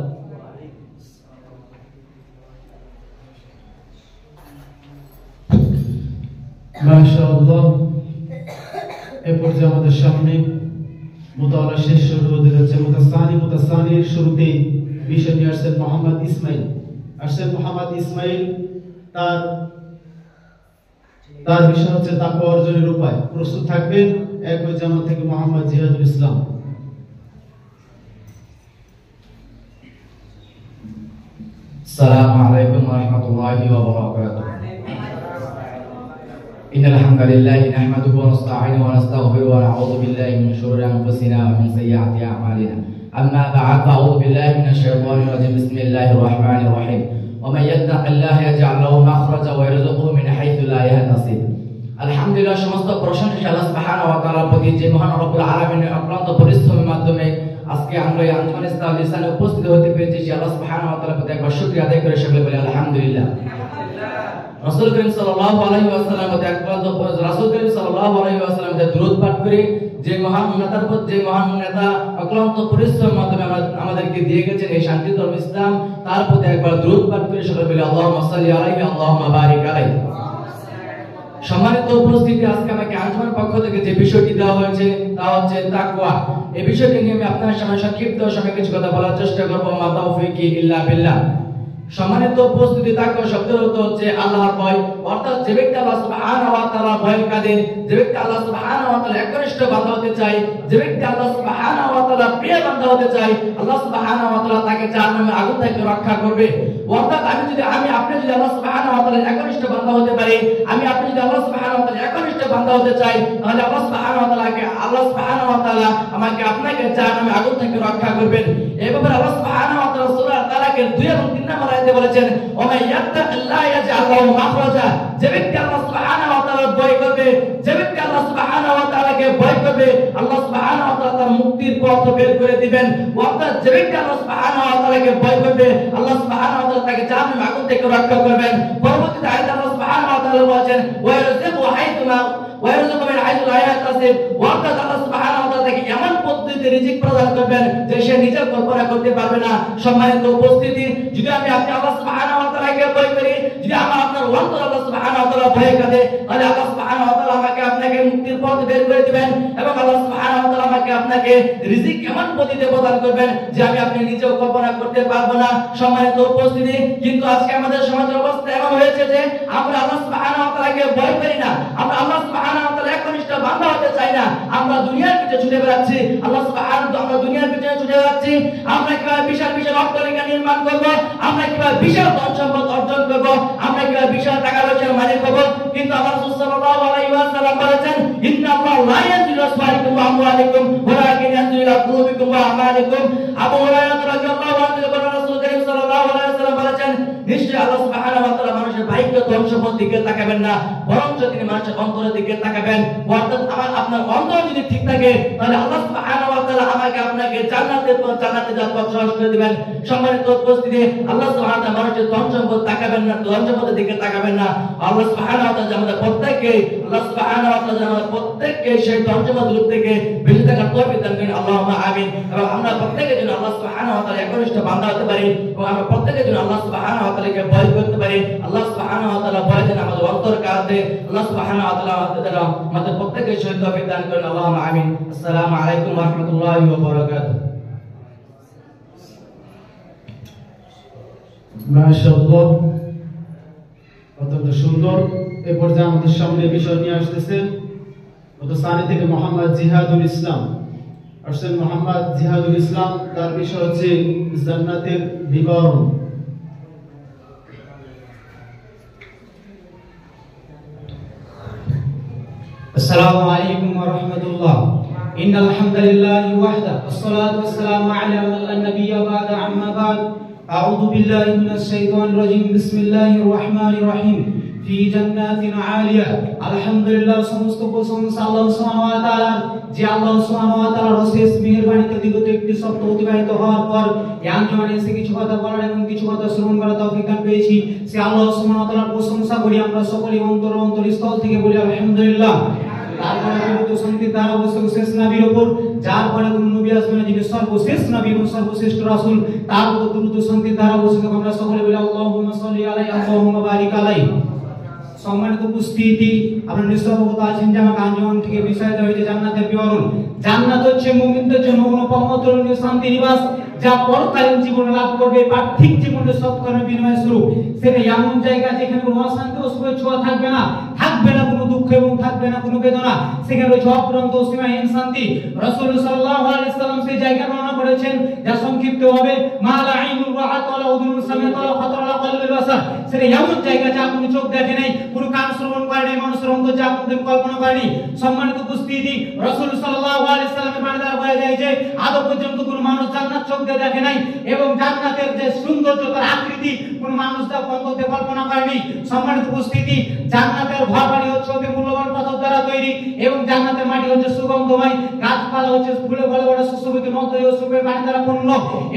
মাশাআল্লাহ। এই পর্যায়ে আমাদের সামনে মুতাওয়ালা শেষ শুরু হতে যাচ্ছে। মুতাসানির শুরুতে বিষয় নিয়ে আসছেন মোহাম্মদ ইসমাইল। মোহাম্মদ ইসমাইল, তার বিষয় হচ্ছে তাকওয়া অর্জনের উপায়। প্রস্তুত থাকবেন একই জামাত থেকে মোহাম্মদ জিয়াদুল ইসলাম। আসসালামু আলাইকুম ওয়া রাহমাতুল্লাহি ওয়া বারাকাতুহু। ইন্নাল হামদালিল্লাহি নাহমাদুহু ওয়া নাস্তাঈনুহু ওয়া নাস্তাগফিরুহু ওয়া নাউযু বিল্লাহি মিন শুরুরি আনফুসিনা ওয়া মিন sayyi'ati a'malina। আম্মা বা'দ, আউযু বিল্লাহি মিনাশ শাইতানির রাজীম। বিসমিল্লাহির রাহমানির রাহিম। ওয়া মান ইয়াত্তাকিল্লাহা ইয়াজ'আল লাহু মাখরাজা ওয়া ইয়ারযুকহু মিন হাইথু লা ইয়াহতাসিব। আলহামদুলিল্লাহ, সমস্ত প্রশংসা আল্লাহ সুবহানাহু ওয়া তাআলার প্রতি, যে মহান রব্বুল আলামিনের অক্লান্ত পরিশ্রমের মাধ্যমে আজকে আমরা এই আঞ্জুমান ইসলাহ লিসানে উপস্থিত হতে পেরেছি। সেই আল্লাহ সুবহানাহু ওয়া তাআলার প্রতি একবার শুকরিয়া আদায় করে সকলে বলি আলহামদুলিল্লাহ। রাসূল করিম সাল্লাল্লাহু আলাইহি ওয়াসাল্লামের প্রতি রাসূল করিম সাল্লাল্লাহু আলাইহি ওয়াসাল্লামের প্রতি দরুদ পাঠ করে, যে মহান নেতার প্রতি, যে মহান নেতা অক্লান্ত পরিশ্রমের মাধ্যমে আমাদেরকে দিয়ে গেছেন এই শান্তি ধর্ম ইসলাম, তার প্রতি একবার দরুদ পাঠ করে সকলে বলি আল্লাহুম্মা সাল্লি আলাইহি আল্লাহুম্মা বারিক আলাইহি। সম্মানিত উপস্থিতি, আজকে আমাকে আঞ্জুমানের পক্ষ থেকে যে বিষয়টি দেওয়া হয়েছে তা হচ্ছে তাকওয়া। এই বিষয়টি নিয়ে আমি আপনার সামনে সংক্ষিপ্ত সময়ে কিছু কথা বলার চেষ্টা করব। মা তাওফীকি ইল্লা বিল্লাহ। সম্মানিত উপস্থিতি, তাকওয়া শব্দের অর্থ হচ্ছে আল্লাহর ভয়, অর্থাৎ যে ব্যক্তি আল্লাহ সুবহানাহু ওয়া তাআলার ভয় কাঁদে, যে ব্যক্তি আল্লাহ সুবহানাহু ওয়া তাআলার একনিষ্ঠ বান্দা হতে চায়, যে ব্যক্তি আল্লাহ সুবহানাহু ওয়া তাআলার প্রিয় বান্দা হতে চায়, আল্লাহ সুবহানাহু ওয়া তাআলা তাকে জাহান্নামের আগুন থেকে রক্ষা করবে। অর্থাৎ আপনি যদি আল্লাহ সুবহানাহু ওয়া তাআলার একনিষ্ঠ বান্দা হতে পারে, আপনি যদি আল্লাহ সুবহানাহু ওয়া তাআলার একনিষ্ঠ বান্দা হতে চাই, তাহলে আল্লাহ সুবহানাহু ওয়া তাআলা আপনাকে জাহান্নামের আগুন থেকে রক্ষা করবেন। এই ব্যাপারে আল্লাহ সুবহানাহু ওয়া তাআলা সূরা তালাকের 2 এবং 3 নম্বর আয়াতে বলেছেন, ওয়া মান ইয়াত্তাকিল্লাহ ইয়াজআল লাহু মাখরাজা। যে ব্যক্তি আল্লাহ সুবহানাহু ওয়া তাআলার ভয় করবে, যে ব্যক্তি আল্লাহ সুবহানাহু ওয়া তাআলাকে ভয় করবে, আল্লাহ সুবহানাহু ওয়া তাআলা তার মুক্তির পথ বের করে দিবেন। অর্থাৎ যে ব্যক্তি আল্লাহ সুবহানাহু ওয়া তাআলাকে ভয় করবে, আল্লাহ সুবহানাহু ওয়া তাআলা তাকে জাহান্নামের আগুন থেকে রক্ষা করবেন। পরবর্তীতে আয়াতে আল্লাহ সুবহানাহু ওয়া তাআলা বলেছেন, ওয়া ইয়ারযুকু মিন হাইথু লা ইয়াহতাসিব। অর্থাৎ আল্লাহ সুবহানাহু ওয়া তাআলা তাকে এমন পদ্ধতিতে রিজিক প্রদান করবেন যে সে নিজে কল্পনা করতে পারবে না। সম্মানিত উপস্থিতি, যদি আপনি আল্লাহ সুবহানাহু ওয়া তাআলাকে ভয় করি, যদি আপনার অন্তর আল্লাহ সুবহানাহু ওয়া তাআলা ভয় কাঁদে, তাহলে আল্লাহ সুবহানাহু ওয়া তাআলা আপনাকে মুক্তির পথ বের করে দিবেন এবং আল্লাহ সুবহানাহু ওয়া তাআলা আপনাকে রিজিক এমন পদ্ধতিতে প্রদান করবেন যে আপনি নিজেও কল্পনা করতে পারবো না। সম্মানিত উপস্থিতি, কিন্তু আজকে আমাদের সমাজের অবস্থা এমন হয়েছে যে আমরা আল্লাহ সুবহানাহু ওয়া তাআলাকে ভয় করি না, আমরা আল্লাহ সুবহানাহু ওয়া তাআলার একনিষ্ঠ বান্দা হতে চাই না। আমরা দুনিয়ার পিছনে ছুটে বেড়াচ্ছি, আমরা দুনিয়ার পিছনে ছুটে বেড়াচ্ছি। আমরা কিভাবে বিশাল বিশাল অট্টালিকা নির্মাণ করব, আমরা কিভাবে বিশাল ধন সম্পদ অর্জন করব, আমরা কিভাবে বিশাল টাকা পয়সার মালিক হব। কিন্তু আল্লাহ সাল্লাল্লাহু আলাইহি ওয়াসাল্লাম বলেছেন, ইন্নাল্লাহা লা ইয়ানজুরু আসওয়ারিকুম ওয়া আমওয়ালিকুম ওয়ালাকিন ইয়ানজুরু ইলা কুলুবিকুম ওয়া আমালিকুম। আবু হুরায়রা রাদিয়াল্লাহু আনহু বলেন, রাসূল করিম সাল্লাল্লাহু আলাইহি ওয়াসাল্লাম বলেছেন, নিশ্চয়ই আল্লাহ সুবহানাহু ওয়া তাআলা মানুষের বাহ্য ধন সম্পদের দিকে তাকাবেন না, বরং তিনি মানুষের অন্তরের দিকে তাকাবেন। অর্থাৎ আপনার অন্তর যদি ঠিক থাকে, তাহলে আল্লাহ সুবহানাহু ওয়া তাআলা আপনাকে জান্নাতে যাওয়ার পথ সহজ করে দিবেন। সম্মানিত উপস্থিতি, আল্লাহ সুবহানাহু ওয়া তাআলা মানুষের ধন সম্পদ তাকাবেন না, ধন সম্পদের দিকে তাকাবেন না। আল্লাহ সুবহানাহু ওয়া তাআলা আমাদের প্রত্যেককে সেই ধন সম্পদ থেকে বেঁচে থাকার তৌফিক দান করেন। আল্লাহুম্মা আমিন। এবং আমরা প্রত্যেকে যেন আল্লাহ সুবহানাহু ওয়া তাআলার একনিষ্ঠ বান্দা হতে পারি এবং আমরা প্রত্যেকে যেন আল্লাহ সুবহানাহু ওয়া তাআলাকে ভয় করতে পারি। আল্লাহ সুবহানাহু ওয়া তাআলা ভয় যেন আমাদের অন্তর কাঁদে। আল্লাহ সুবহানাহু ওয়া তাআলা আমাদের প্রত্যেককে সেই তৌফিক দান করেন। আল্লাহুম্মা আমিন। আসসালামু আলাইকুম ওয়া রাহমাতুল্লাহি ওয়া বারাকাতুহু। মাশাআল্লাহ, অত্যন্ত সুন্দর। এই পর্যায়ে আমাদের সামনে বিষয় নিয়ে আসতেছেন সানি থেকে মোহাম্মদ জিহাদুল ইসলাম। আসছেন মোহাম্মদ জিহাদুল ইসলাম, তার বিষয় হচ্ছে জান্নাতের বিবরণ। আসসালামু আলাইকুম ওয়া রাহমাতুল্লাহ। ইন্নাল হামদালিল্লাহি ওয়াহদা ওয়াসসালাতু ওয়াসসালামু আলা মান লা নাবিয়্যা বা'দা, আম্মা বা'দ। আউযু বিল্লাহি মিনাশ শাইতানির রাজীম। বিসমিল্লাহির রহমানির রহিম। ফি জান্নাতিন আলিয়া। আলহামদুলিল্লাহ, সমস্ত প্রশংসা আল্লাহ সুবহানাহু ওয়া তাআলার, যে আল্লাহ সুবহানাহু ওয়া তাআলার অশেষ মেহেরবানিতে বিগত একটি সপ্তাহ অতিবাহিত হওয়ার পর এই আঞ্জুমানে এসে কিছু কথা বলার এবং কিছু কথা শ্রবণ করার তৌফিক দান পেয়েছি। সে আল্লাহ সুবহানাহু ওয়া তাআলার প্রশংসা করি আমরা সকলে অন্তরস্থল থেকে বলি আলহামদুলিল্লাহ। তারপরে পবিত্র শান্তির ধারা অবশ্যই শেষ নবীর উপর, যার পরে কোন নবী আসবে না, যিনি সর্বশেষ নবী এবং সর্বশ্রেষ্ঠ রাসূল, তার উপর দ্রুত শান্তির ধারা অবশ্যই আমরা সকলে বলি আল্লাহুম্মা সাল্লি আলাইহি আল্লাহুম্মা বারিক আলাইহি। সম্মানিত উপস্থিতি, আপনারা নিশ্চয় অবগত আছেন যে আমাকে আঞ্জুমান থেকে বিষয় দেওয়া হয়েছে জান্নাতের বিবরণ। জান্নাত হচ্ছে মুমিনদের জন্য অনুপম অতুলনীয় শান্তি নিবাস, যা পরকালীন জীবনে লাভ করবে পার্থিব জীবনের সৎকর্মের বিনিময় স্বরূপ। সেটা এমন জায়গা যেখানে কোনো অশান্তি অশুভের ছোঁয়া থাকবে না, থাকবে না কোনো দুঃখ এবং থাকবে না কোনো বেদনা, সেখানে রয়েছে অফুরন্ত অসীমহীন শান্তি। রাসূল সাল্লাল্লাহু আলাইহি ওয়াসাল্লাম সেই জায়গা বর্ণনা করেছেন, যা সংক্ষিপ্ত হবে মা লা আইনুন রাআত ওয়ালা উযুনুন সামিআত ওয়ালা খাতারা আলা কলবিল বাসার। সেটা এমন জায়গা যা কোনো চোখ দেখে নাই, কোনো কান শ্রবণ করে করেনি, মানুষের অন্তর যা কল্পনা করেনি। সম্মানিত উপস্থিতি, রাসূল সাল্লাল্লাহু আলাইহি সাল্লামের বাণী দ্বারা বোঝা যায় যে আদৌ পর্যন্ত কোনো মানুষ জান্নাত চোখ দিয়ে দেখে নাই এবং জান্নাতের যে সৌন্দর্য, তার আকৃতি কোনো মানুষ তা অন্তরে কল্পনা করেনি। সম্মানিত উপস্থিতি, জান্নাতের ঘরবাড়ি হচ্ছে অতি মূল্যবান পাথর দ্বারা তৈরি এবং জান্নাতের মাটি হচ্ছে সুগন্ধময়, গাছপালা হচ্ছে ফুলে বড় বড় সুশোভিত নদ ও সুপের পানি দ্বারা পূর্ণ।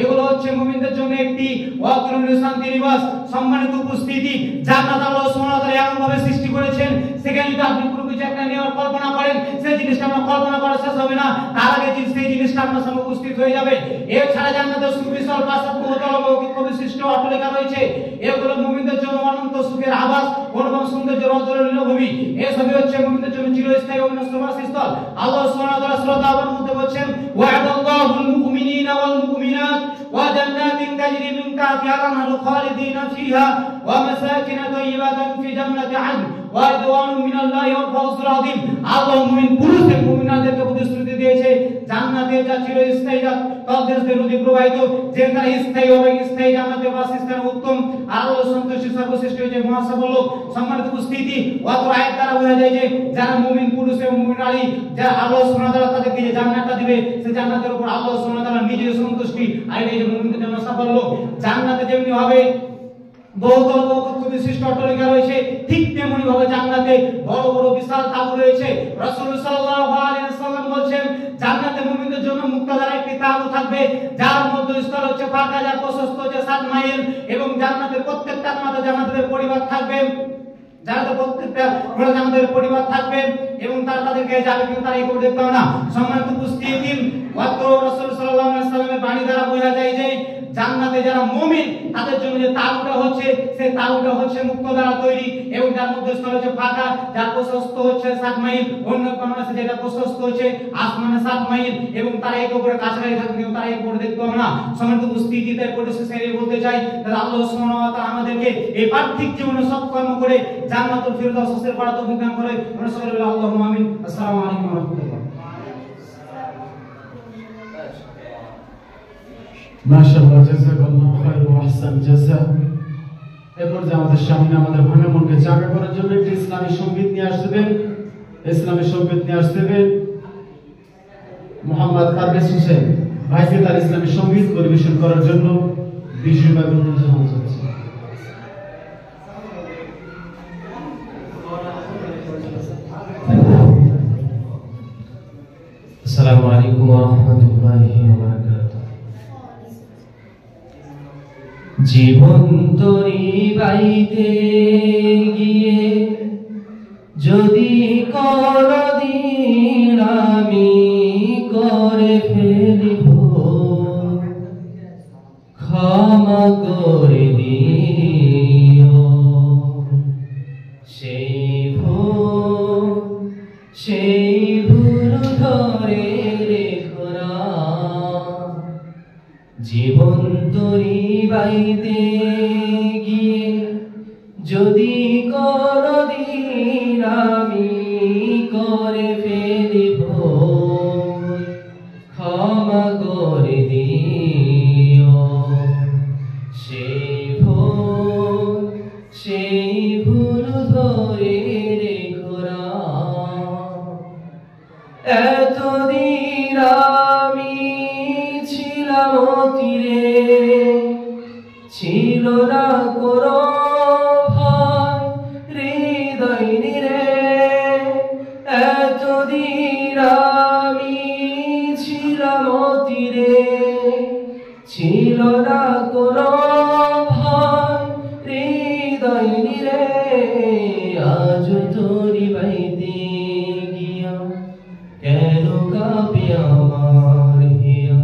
এগুলো হচ্ছে মুমিনদের জন্য একটি অতুলনীয় শান্তি নিবাস। সম্মানিত উপস্থিতি, জান্নাত আল্লাহ সুবহানাহু ওয়া তাআলা এমন ভাবে সৃষ্টি করেছেন, সেখানে যদি আপনি কোনো কিছু একটা নেওয়ার কল্পনা করেন, সেই জিনিসটা আমরা কল্পনা করা শেষ হবে না, তার আগে সেই জিনিসটা আপনার সামনে উপস্থিত হয়ে যাবে। এছাড়া জান্নাতের সুবিশাল প্রাসাদ, বহুতল অলৌকিক বিশিষ্ট অট্টালিকা রয়েছে। এগুলো মুমিনদের জন্য অনন্ত সুখের আবাস, অনুপম সৌন্দর্যের অজর লীলাভূমি। এসবই হচ্ছে মুমিনদের জন্য চিরস্থায়ী অবিনশ্বর বাসস্থান। আল্লাহ সুবহানাহু ওয়া তাআলা সূরা তাওবার মধ্যে বলেন, ওয়া'দাল্লাহুল মুমিনিনা ওয়াল মুমিনাত ওয়া জান্নাতিন তাজরি মিন তাহতিহা আল-আনহারু খালিদিনা ফিহা ওয়া মাসাকিন তাইয়্যিবাতান ফি জান্নাতি আদন ওয়া রিদওয়ানুম মিনাল্লাহি ওয়াল ফাওজুল আযীম। আল্লাহ মুমিন পুরুষ এবং মুমিনাদেরকে প্রতিশ্রুতি দিয়েছে জান্নাতের যা চিরস্থায়ী তলদেশে নদী প্রবাহিত, যে তারা স্থায়ী হবে, স্থায়ী জান্নাতের বাসস্থান উত্তম, আল্লাহ সন্তুষ্টি সর্বশ্রেষ্ঠ যে মহাসাফল্য। সম্মানিত উপস্থিতি, অত আয়াত দ্বারা বোঝা যায় যে যারা মুমিন পুরুষ এবং মুমিন নারী, যারা আল্লাহ সুবহানাহু ওয়া তাআলা তাদেরকে যে জান্নাতটা দিবে, সেই জান্নাতের উপর আল্লাহ সুবহানাহু ওয়া তাআলা নিজের সন্তুষ্টি, আর এই যে মুমিনদের জন্য সাফল্য। জান্নাতে যেমনি হবে বহুতল বহুকক্ষ বিশিষ্ট অট্টালিকা রয়েছে, ঠিক তেমনি ভাবে জান্নাতে বড় বড় বিশাল তাঁবু রয়েছে। রাসূল সাল্লাল্লাহু আলাইহি ওয়াসাল্লাম বলেন, জান্নাতে মুমিনদের জন্য মুক্তাধার একটি তাঁবু থাকবে, যার মধ্যস্থল হচ্ছে 5000, প্রশস্ত হচ্ছে 7 মাইল এবং জান্নাতের প্রত্যেকটা মাথা জান্নাতের পরিবার থাকবে, জান্নাতের প্রত্যেকটা ঘোড়া জান্নাতের পরিবার থাকবে এবং তাদেরকে যাবে, কিন্তু তারা এই করে দেখতে হবে না। সম্মানিত উপস্থিতি, মাত্র রাসূল সাল্লাল্লাহু আলাইহি ওয়াসাল্লামের বাণী দ্বারা বোঝা যায় যে জান্নাতে যারা মুমিন তাদের জন্য যে তাঁবুটা হচ্ছে, সেই তাঁবুটা হচ্ছে মুক্ত দ্বারা তৈরি এবং যার মধ্যে স্থল হচ্ছে ফাঁকা, যার প্রশস্ত হচ্ছে 7 মাইল, অন্য কোন আছে যেটা প্রশস্ত হচ্ছে আসমানে 7 মাইল এবং তারা এক উপরে কাছাকাছি থাকবে, কিন্তু তারা এই করে দেখতে হবে না। সম্মানিত উপস্থিতি, তাই পরিশেষে আমি বলতে চাই যে আল্লাহ সুবহানাহু ওয়া তাআলা আমাদেরকে এই পার্থিব জীবনে সৎকর্ম করে জান্নাতুল ফিরদাউস হাসিল করার তৌফিক দান করে। আমরা সকলে বলি আল্লাহুম্মা আমিন। আসসালামু আলাইকুম ওয়া রাহমাতুল্লাহ। মাশাআল্লাহ, জাযাকাল্লাহু খায়র ওয়া আহসান জাযা। এরপর যে আমাদের সামনে আমাদের ভাঙা মনকে জাগা করার জন্য একটি ইসলামী সঙ্গীত নিয়ে আসবেন, ইসলামী সঙ্গীত নিয়ে আসবেন মোহাম্মদ পারভেজ হোসেন ভাইকে তার ইসলামী সঙ্গীত পরিবেশন করার জন্য বিশেষভাবে অনুরোধ জানানো হচ্ছে। আসসালামু আলাইকুম ওয়া রাহমাতুল্লাহি ওয়া বারাকাতুহু। জীবন তরি বাইতে গিয়ে যদি কোনদিন আমি করে ফেলিব, ক্ষমা করে দিও। সেই ভুল ধরে রেখো না, জীবন তরি বাইতে গিয়ে যদি কোনদিন আমি করে ফেলিব, ক্ষমা করে দিও। সেই ভুল ধরে রেখো না। এতদিন আমি ছিলাম তীরে, ছিল না কোনো ভয় হৃদয় নিরে। এতদিন আমি ছিলাম তীরে, ছিল না কোনো ভয় হৃদয় নিরে। আজ তোরি বাইতে গিয়া কেন কাঁপে আমার হিয়া,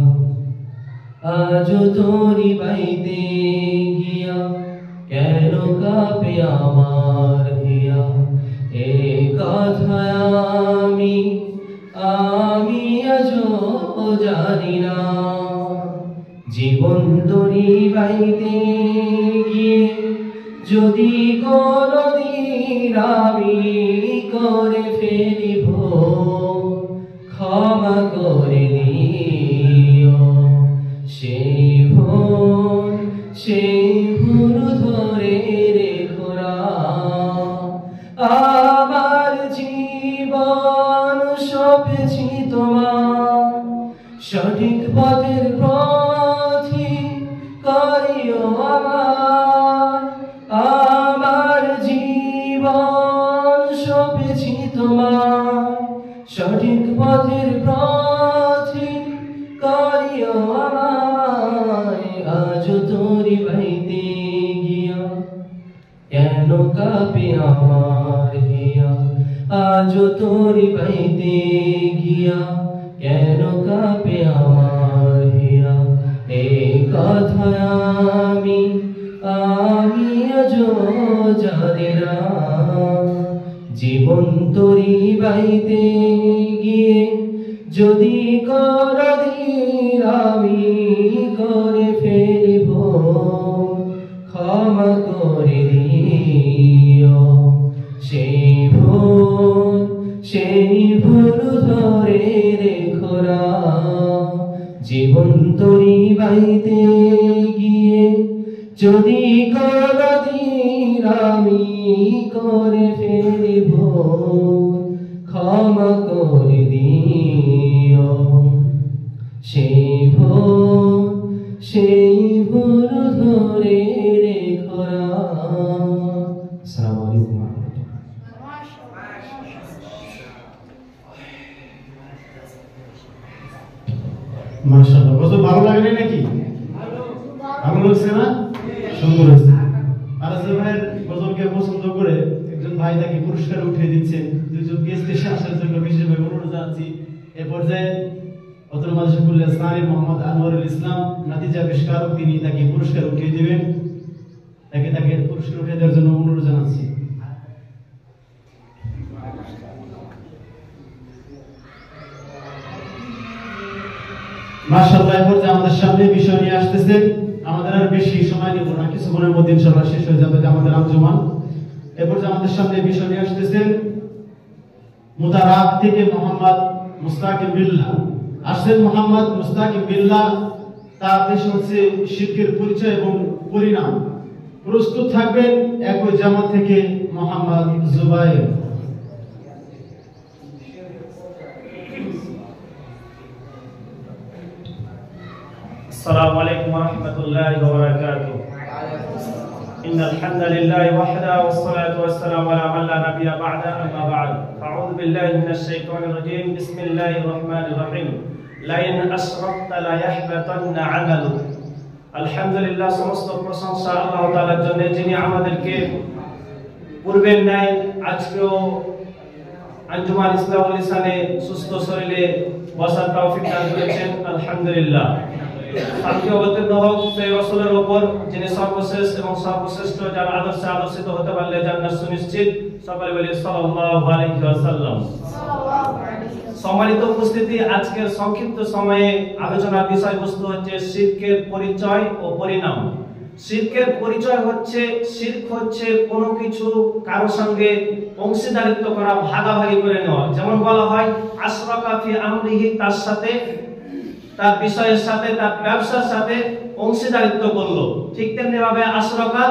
আজ তোরি বাইতে গিয়া কেন কাঁপে আমার হিয়া। এ কথা আমি আজও জানি না। জীবন তরি বাইতে গিয়ে যদি কোনদিন আমি করে ফেলিব, ক্ষমা করে দিও। সেই ভুল ধরে রেখো না। সপেছি তোমার সঠিক পথের পথি করিও আমার জীবন সপেছি তোমার সঠিক পথের পথি করিও আজ তোরি বাইতে গিয়া কেন কাঁপে আমার হিয়া আজ তোরি বাইতে গিয়া কেন কাঁপে আমার হিয়া এই কথা আমি আজ জানি না জীবন তোরি বাইতে গিয়ে যদি করদিন আমি করে ফেলিব ক্ষমা করে দিও সেই ভুল ধরে রেখো না জীবন তোরি বাইতে গিয়ে যদি করদিন আমি করে ফেলিব ক্ষমা করে দিও সেই ভুল ধরে রেখো না। আসসালামু আলাইকুম ওয়া রাহমাতুল্লাহ। মাশাআল্লাহ, গজল ভালো লাগে নাকি? ভালো লাগছে না? সুন্দর হয়েছে। আরাজা ভাইয়ের গজলকে পছন্দ করে একজন ভাই তাকে পুরস্কার উঠিয়ে দিচ্ছেন। দুজন গেস্ট এসে আসার জন্য বিশেষভাবে অনুরোধ জানাচ্ছি। এ পর্যায়ে অতুল মাদ্রাসাকুল ইসলামী মোহাম্মদ আনোয়ারুল ইসলাম নাতিজা পেশকারক, তিনি তাকে পুরস্কার উঠিয়ে দিবেন। তাকে পুরস্কার উঠিয়ে দেওয়ার জন্য অনুরোধ জানাচ্ছি। মাশাআল্লাহ, এ পর্যায়ে আমাদের সামনে বিষয় নিয়ে আসতেছেন। আমাদের আর বেশি সময় নেব না, কিছুক্ষণের মধ্যে ইনশাআল্লাহ শেষ হয়ে যাবে আমাদের আঞ্জুমান। এ পর্যায়ে আমাদের সামনে বিষয় নিয়ে আসতেছেন মুতারাব থেকে মোহাম্মদ মুস্তাকিম বিল্লাহ। আসেন মোহাম্মদ মুস্তাকিম বিল্লাহ, তার দেশ হচ্ছে শিরকের পরিচয় এবং পরিণাম। প্রস্তুত থাকবেন একই জামাত থেকে মোহাম্মদ জুবাইর। السلام عليكم ورحمة الله وبركاته. إن الحمد لله وحده والصلاة والسلام على من لا نبي بعده أما بعد. أعوذ بالله من الشيطان الرجيم. بسم الله الرحمن الرحيم. لئن أشركت ليحبطن عملك. الحمد لله সমস্ত প্রশংসা আল্লাহ তাআলার জন্য, যিনি আমাদেরকে পূর্বের ন্যায় আজকেও আঞ্জুমান ইসলাহুল লিসানে সুস্থ শরীরে বসার তৌফিক দান করেছেন। আলহামদুলিল্লাহ। শান্তি অবতীর্ণ হোক সেই রাসূলের উপর, যিনি সর্বশেষ এবং সর্বশ্রেষ্ঠ, যার আদর্শে আদর্শিত হতে পারলে জান্নাত সুনিশ্চিত। সকলে বলি সাল্লাল্লাহু আলাইহি ওয়াসাল্লাম। সম্মানিত উপস্থিতি, আজকের সংক্ষিপ্ত সময়ে আলোচনার বিষয়বস্তু হচ্ছে শিরকের পরিচয় ও পরিণাম। শিরকের পরিচয় হচ্ছে, শিরক হচ্ছে কোনো কিছু কারো সঙ্গে অংশীদারিত্ব করা, ভাগাভাগি করে নেওয়া। যেমন বলা হয় আশরাকা ফি আমরিহি, তার সাথে, তার বিষয়ের সাথে, তার ব্যবসার সাথে অংশীদারিত্ব করলো। ঠিক তেমনি ভাবে আশরাকা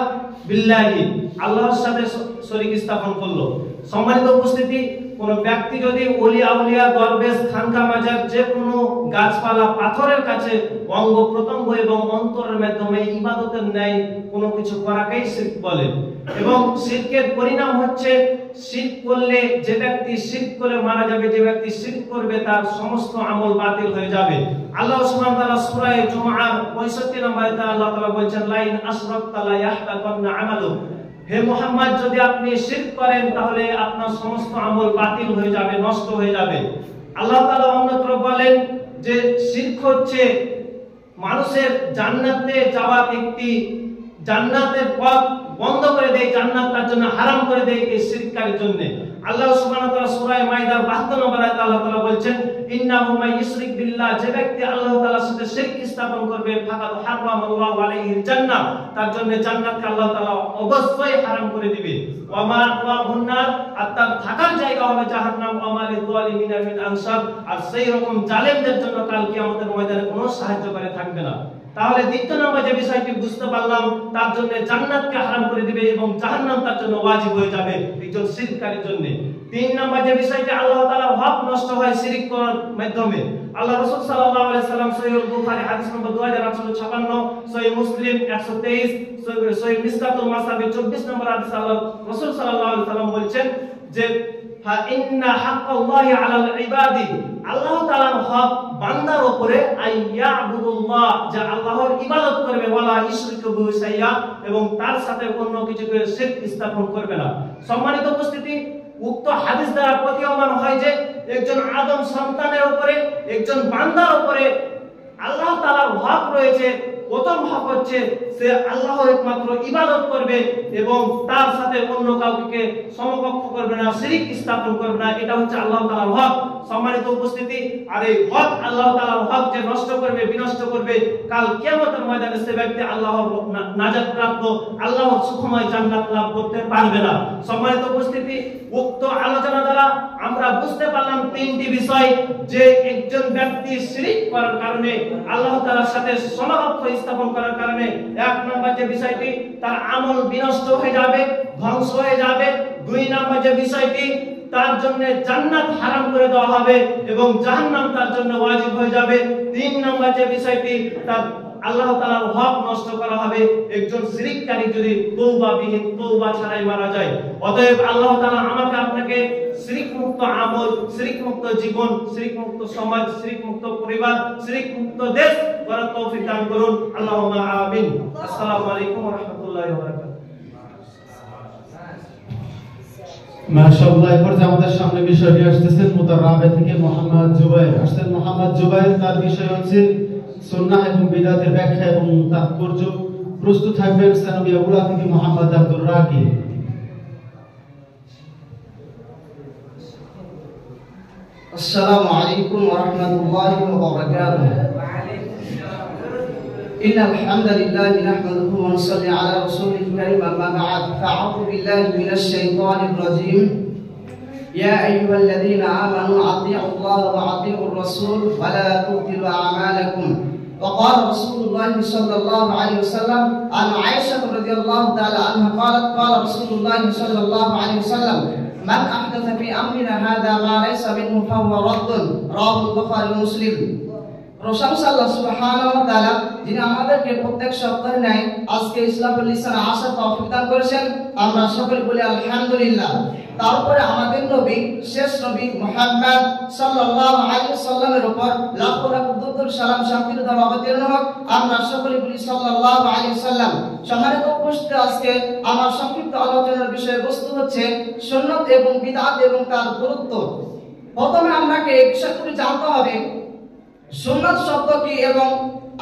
বিল্লাহি, আল্লাহর সাথে শরীক স্থাপন করলো। সম্মানিত উপস্থিতি, কোন ব্যক্তি যদি ওলি আউলিয়া, দরবেশ, খানকা মাজার, যে কোনো গাছপালা, পাথরের কাছে অঙ্গ প্রত্যঙ্গ এবং অন্তরের মাধ্যমে ইবাদতের ন্যায় কোনো কিছু করাকেই শিরক বলে। এবং শিরকের পরিণাম হচ্ছে, শিরক করলে যে ব্যক্তি শিরক করে মারা যাবে, যে ব্যক্তি শিরক করবে তার সমস্ত আমল বাতিল হয়ে যাবে। আল্লাহ সুবহানাহু ওয়া তাআলা সূরা জুমআর 65 নম্বর আয়াতে আল্লাহ তাআলা বলেছেন লাইন আশরাকতা লা ইয়াহতাকান্না আমালুক। হে মুহাম্মদ, যদি আপনি শিরক করেন তাহলে আপনার সমস্ত আমল বাতিল হয়ে যাবে, নষ্ট হয়ে যাবে। আল্লাহ তাআলা অন্যত্র বলেন যে শিরক হচ্ছে মানুষের জান্নাতে যাওয়ার একটি, জান্নাতের পথ বন্ধ করে দেয়, জান্নাত তার জন্য হারাম করে দেয় এই শিরককারীর জন্য। আল্লাহ সুবহানাহু ওয়া তাআলা সূরা মাইদার 72 নম্বর আয়াতে আল্লাহ তাআলা বলেন ইন্নাহু মান ইশরিক বিল্লাহ, যে ব্যক্তি আল্লাহ তাআলার সাথে শিরক স্থাপন করবে ফাকাদ হারামাল্লাহু আলাইহিল জান্নাহ, তার জন্য জান্নাতকে আল্লাহ তাআলা অবশ্যই হারাম করে দিবে। ওয়া মা ওয়াহুন নার, আর তার থাকার জায়গা হবে জাহান্নাম। ওয়া মা লিযালিমিনা মিন আনসার, আর সেই রকম জালেমদের জন্য কাল কিয়ামতের ময়দানে কোনো সাহায্যকারী থাকবে না। তাহলে দ্বিতীয় নম্বর যে বিষয়টি বুঝতে পারলাম, তার জন্য জান্নাতকে হারাম করে দিবে এবং জাহান্নাম তার জন্য ওয়াজিব হয়ে যাবে একজন শিরককারীর জন্য। তিন নম্বর যে বিষয়টি আল্লাহ তাআলা হক নষ্ট হয় শিরক করার মাধ্যমে। আল্লাহ রাসূল সাল্লাল্লাহু আলাইহি সাল্লাম সহিহ বুখারী হাদিস নম্বর 2856, সহিহ মুসলিম 123, সহিহ মিসকাতুল মাসাবি 24 নম্বর হাদিস আল্লাহ রাসূল সাল্লাল্লাহু আলাইহি সাল্লাম বলেছেন যে ফা ইন্না হাক্কাল্লাহি আলাল ইবাদি, আল্লাহ তাআলার হক বান্দার উপরে আইয়াবুদুল্লাহ, যে আল্লাহর ইবাদত করবে, ওয়ালা ইশরিকু বিহি শাইআ, এবং তার সাথে অন্য কিছুকে শিরক স্থাপন করবে না। সম্মানিত উপস্থিতি, উক্ত হাদিস দ্বারা প্রতীয়মান হয় যে একজন আদম সন্তানের উপরে, একজন বান্দার উপরে আল্লাহ তাআলার হক রয়েছে। প্রথম হক হচ্ছে সে আল্লাহর একমাত্র ইবাদত করবে এবং তার সাথে অন্য কাউকে সমকক্ষ করবে না, শিরক স্থাপন করবে না। এটা হচ্ছে আল্লাহ তাআলার হক। সম্মানিত উপস্থিতি, আর এই হক, আল্লাহ তাআলার হক যে নষ্ট করবে, বিনষ্ট করবে, কাল কিয়ামতের ময়দানে সে ব্যক্তি আল্লাহর নাজাত প্রাপ্ত, আল্লাহর সুখময় জান্নাত লাভ করতে পারবে না। সম্মানিত উপস্থিতি, উক্ত আলোচনা দ্বারা আমরা বুঝতে পারলাম তিনটি বিষয়, যে একজন ব্যক্তি শিরক করার কারণে, আল্লাহ তাআলার সাথে সমকক্ষ স্থাপন করার কারণে, এক নম্বর যে বিষয়টি তার আমল বিনষ্ট হয়ে যাবে, ধ্বংস হয়ে যাবে। দুই নম্বর যে বিষয়টি তার জন্য জান্নাত হারাম করে দেওয়া হবে এবং জাহান্নাম তার জন্য ওয়াজিব হয়ে যাবে। তিন নম্বর যে বিষয়টি তার আল্লাহ তাআলার হক নষ্ট করা হবে একজন শিরককারী যদি তওবাবিহীন, তওবা ছাড়াই মারা যায়। অতএব আল্লাহ তাআলা আমাকে আপনাকে শিরক মুক্ত আমল, শিরক মুক্ত জীবন, শিরক মুক্ত সমাজ, শিরক মুক্ত পরিবার, শিরক মুক্ত দেশ করার তৌফিক দান করুন। আল্লাহুম্মা আমিন। আসসালামু আলাইকুম ওয়া রাহমাতুল্লাহি ওয়া বারাকাতুহু। মাশাআল্লাহ। এরপর যে আমাদের সামনে বিষয়টি আসতেছেন মুতারাবে থেকে মোহাম্মদ জুবাইর আসছেন। মোহাম্মদ জুবাইর, তার বিষয় হচ্ছে সুন্নাহ এবং বিদআতের ব্যাখ্যা এবং তাৎপর্য। প্রস্তুত থাকবেন সানবিয়াগুলা থেকে মোহাম্মদ আব্দুর রাকি। আসসালামু আলাইকুম ওয়া রাহমাতুল্লাহি ওয়া বারাকাতুহু। ইন্নাল হামদালিল্লাহি নাহমাদুহু ওয়া নুসাল্লি আলা রাসূলিল কারীম, আম্মা বা'দ, ফাআউযু বিল্লাহি মিনাশ শাইতানির রাজীম। ইয়া আইয়ুহাল্লাযীনা আমানু আতিউল্লাহ ওয়া আতিউর রাসূল ওয়া লা তুতিলু আমালাকুম। وقال رسول الله صلى الله عليه وسلم عن عائشة رضي الله تعالى عنها قالت قال رسول الله صلى الله عليه وسلم من أحدث في أمرنا هذا ما ليس منه فهو رد. رواه البخاري ومسلم। প্রশংসা আল্লাহ সুবহানাহু ওয়া তাআলা, যিনি আমাদেরকে প্রত্যেক সপ্তাহে নাই আজকে ইসলামের লিসানে আসার তৌফিক দান করেছেন। আমরা সকলে বলি আলহামদুলিল্লাহ। তারপরে আমাদের নবী, শেষ নবী মুহাম্মদ সাল্লাল্লাহু আলাইহি ওয়াসাল্লামের উপর লাখো লাখো দরুদ সালাম শান্তির ধারা অবতীর্ণ হোক। আমরা সকলে বলি সাল্লাল্লাহু আলাইহি ওয়াসাল্লাম। সম্মানিত উপস্থিতি, আজকে আমার সংক্ষিপ্ত আলোচনার বিষয়বস্তু হচ্ছে সুন্নাত এবং বিদআত এবং তার গুরুত্ব। প্রথমে আমাকে এই বিষয়গুলি জানতে হবে, সুন্নাত শব্দ কি এবং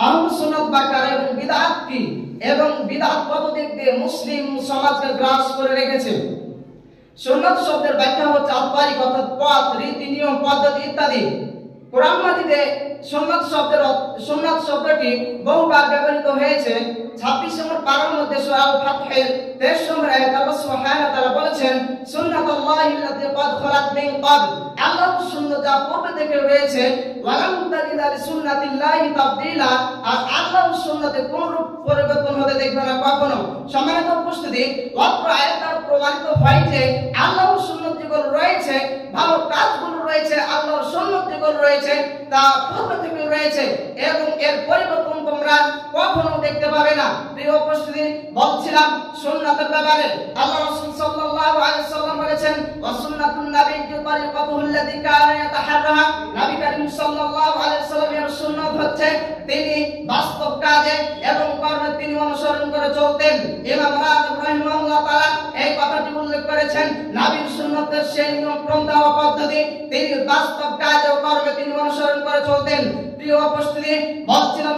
আহলে সুন্নাত বা কারা এবং বিদআত কি, এবং বিদআত কত দিক দিয়ে মুসলিম সমাজকে গ্রাস করে রেখেছে। সুন্নাত শব্দের ব্যাখ্যা হচ্ছে আত-তারিক, অর্থাৎ পথ, রীতি, নিয়ম, পদ্ধতি ইত্যাদি। কোরআন মাজিদে সুন্নাত শব্দটি বহুবার ব্যবহৃত হয়েছে। 26 নম্বর পারার মধ্যে সূরা আল-ফাতহের 23 নম্বর আয়াতে আল্লাহ সুবহানাহু ওয়া তাআলা বলেছেন, সুন্নাতুল্লাহি আল্লাতী ক্বাদ খালাত মিন ক্বাবল, আল্লাহর সুন্নাত যা পূর্বে থেকে রয়েছে, ওয়ালাম তাজিদ লিসুন্নাতিল্লাহি তাবদীলা, আর আল্লাহর সুন্নাতে কোন রূপ পরিবর্তন হতে দেখবে না কখনো। সম্মানিত উপস্থিতি, অত্র আয়াত দ্বারা প্রমাণিত হয় যে আল্লাহর সুন্নাত যেগুলো রয়েছে, ভালো কাজগুলো রয়েছে, আল্লাহর সুন্নাত যেগুলো রয়েছে তা পূর্বে থেকে রয়েছে এবং এর পরিবর্তন তোমরা কখনো দেখতে পাবে না। প্রিয় উপস্থিতি, বলছিলাম সুন্নাতের ব্যাপারে। আল্লাহ রাসূল সাল্লাল্লাহু আলাইহি ওয়াসাল্লাম বলেছেন, ওয়া সুন্নাতুন নাবিয়্যি তারিকাতুহু আল্লাতী কানা ইয়াতাহাররাহা, নবী করিম সাল্লাল্লাহু আলাইহি ওয়াসাল্লামের সুন্নাত হচ্ছে তিনি বাস্তব কাজে এবং কর্মে তিনি অনুসরণ করে চলতেন। ইমাম রাযী রাহিমাহুল্লাহ তাআলা এই কথাটি উল্লেখ করেছেন, নবীর সুন্নাতের সেই নিয়ম পন্থা ও পদ্ধতি তিনি বাস্তব কাজে ও কর্মে তিনি অনুসরণ করে চলতেন। প্রিয় উপস্থিতি, বলছিলাম